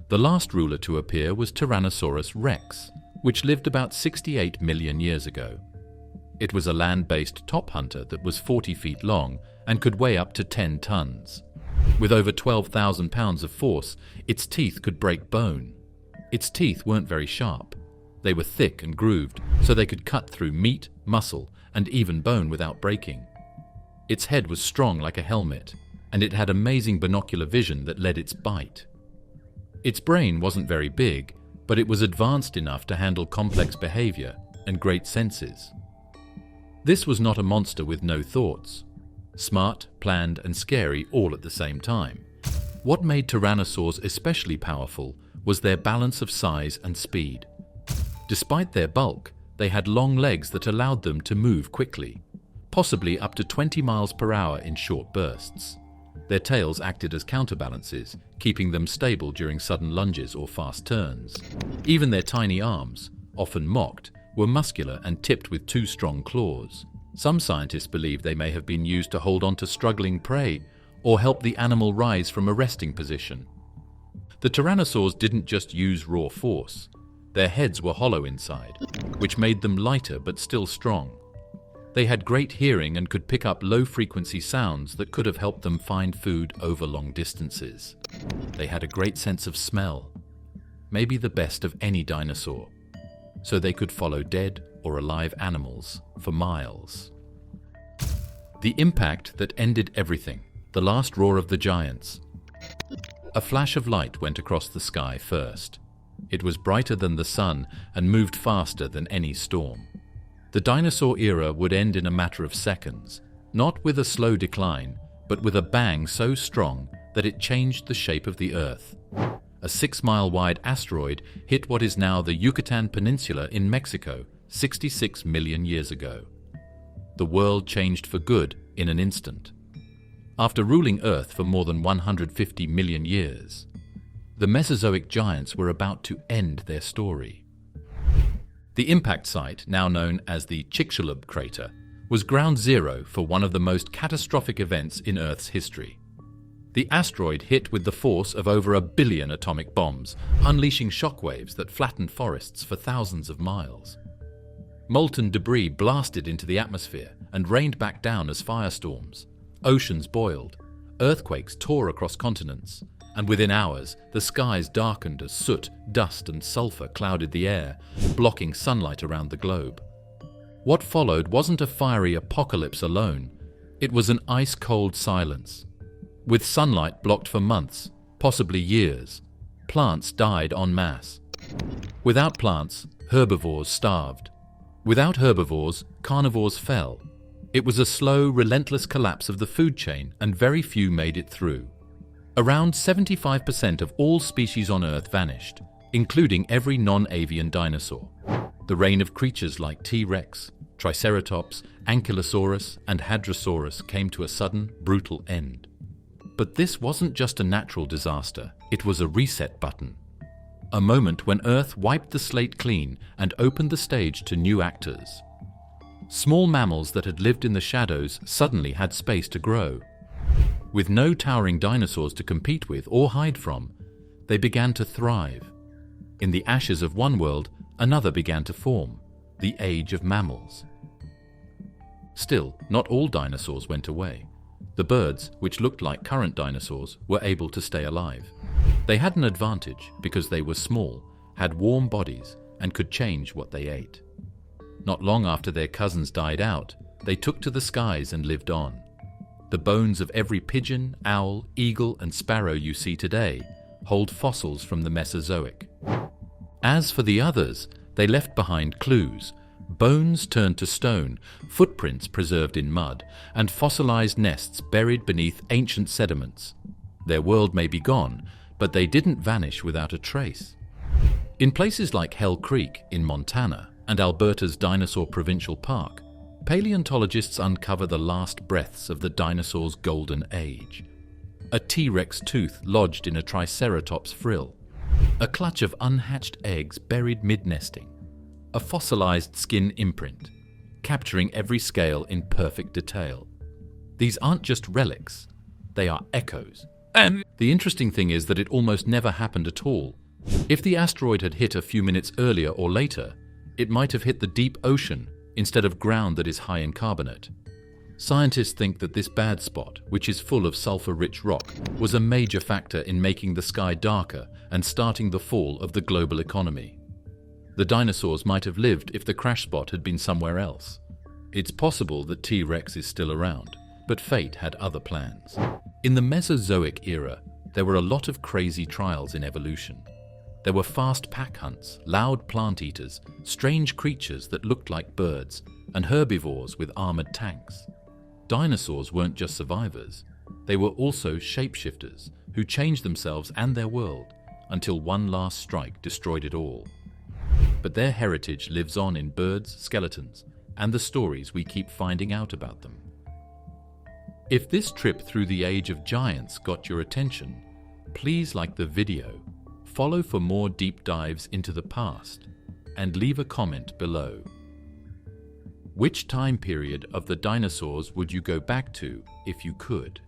The last ruler to appear was Tyrannosaurus rex, which lived about 68 million years ago. It was a land-based top hunter that was 40 feet long and could weigh up to 10 tons. With over 12,000 pounds of force, its teeth could break bone. Its teeth weren't very sharp. They were thick and grooved, so they could cut through meat, muscle, and even bone without breaking. Its head was strong like a helmet, and it had amazing binocular vision that led its bite. Its brain wasn't very big, but it was advanced enough to handle complex behavior and great senses. This was not a monster with no thoughts. Smart, planned, and scary all at the same time. What made tyrannosaurs especially powerful was their balance of size and speed. Despite their bulk, they had long legs that allowed them to move quickly, possibly up to 20 miles per hour in short bursts. Their tails acted as counterbalances, keeping them stable during sudden lunges or fast turns. Even their tiny arms, often mocked, were muscular and tipped with 2 strong claws. Some scientists believe they may have been used to hold on to struggling prey or help the animal rise from a resting position. The tyrannosaurs didn't just use raw force. Their heads were hollow inside, which made them lighter but still strong. They had great hearing and could pick up low-frequency sounds that could have helped them find food over long distances. They had a great sense of smell, maybe the best of any dinosaur, so they could follow dead or alive animals for miles. The impact that ended everything, the last roar of the giants. A flash of light went across the sky first. It was brighter than the sun and moved faster than any storm. The dinosaur era would end in a matter of seconds, not with a slow decline, but with a bang so strong that it changed the shape of the Earth. A 6-mile-wide asteroid hit what is now the Yucatan Peninsula in Mexico 66 million years ago. The world changed for good in an instant. After ruling Earth for more than 150 million years, the Mesozoic giants were about to end their story. The impact site, now known as the Chicxulub crater, was ground zero for one of the most catastrophic events in Earth's history. The asteroid hit with the force of over 1 billion atomic bombs, unleashing shockwaves that flattened forests for thousands of miles. Molten debris blasted into the atmosphere and rained back down as firestorms. Oceans boiled, earthquakes tore across continents, and within hours, the skies darkened as soot, dust, and sulfur clouded the air, blocking sunlight around the globe. What followed wasn't a fiery apocalypse alone, it was an ice-cold silence. With sunlight blocked for months, possibly years, plants died en masse. Without plants, herbivores starved. Without herbivores, carnivores fell. It was a slow, relentless collapse of the food chain, and very few made it through. Around 75% of all species on Earth vanished, including every non-avian dinosaur. The reign of creatures like T-Rex, Triceratops, Ankylosaurus, and Hadrosaurus came to a sudden, brutal end. But this wasn't just a natural disaster, it was a reset button. A moment when Earth wiped the slate clean and opened the stage to new actors. Small mammals that had lived in the shadows suddenly had space to grow. With no towering dinosaurs to compete with or hide from, they began to thrive. In the ashes of one world, another began to form, the age of mammals. Still, not all dinosaurs went away. The birds, which looked like current dinosaurs, were able to stay alive. They had an advantage because they were small, had warm bodies, and could change what they ate. Not long after their cousins died out, they took to the skies and lived on. The bones of every pigeon, owl, eagle, and sparrow you see today hold fossils from the Mesozoic. As for the others, they left behind clues, Bones turned to stone, footprints preserved in mud, and fossilized nests buried beneath ancient sediments. Their world may be gone, but they didn't vanish without a trace. In places like Hell Creek in Montana and Alberta's Dinosaur Provincial Park, paleontologists uncover the last breaths of the dinosaurs' golden age. A T-Rex tooth lodged in a Triceratops frill, a clutch of unhatched eggs buried mid-nesting, a fossilized skin imprint, capturing every scale in perfect detail. These aren't just relics, they are echoes. And the interesting thing is that it almost never happened at all. If the asteroid had hit a few minutes earlier or later, it might have hit the deep ocean instead of ground that is high in carbonate. Scientists think that this bad spot, which is full of sulfur-rich rock, was a major factor in making the sky darker and starting the fall of the global economy. The dinosaurs might have lived if the crash spot had been somewhere else. It's possible that T-Rex is still around, but fate had other plans. In the Mesozoic era, there were a lot of crazy trials in evolution. There were fast pack hunts, loud plant eaters, strange creatures that looked like birds, and herbivores with armored tanks. Dinosaurs weren't just survivors, they were also shapeshifters who changed themselves and their world until one last strike destroyed it all. But their heritage lives on in birds, skeletons, and the stories we keep finding out about them. If this trip through the age of giants got your attention, please like the video, follow for more deep dives into the past, and leave a comment below. Which time period of the dinosaurs would you go back to if you could?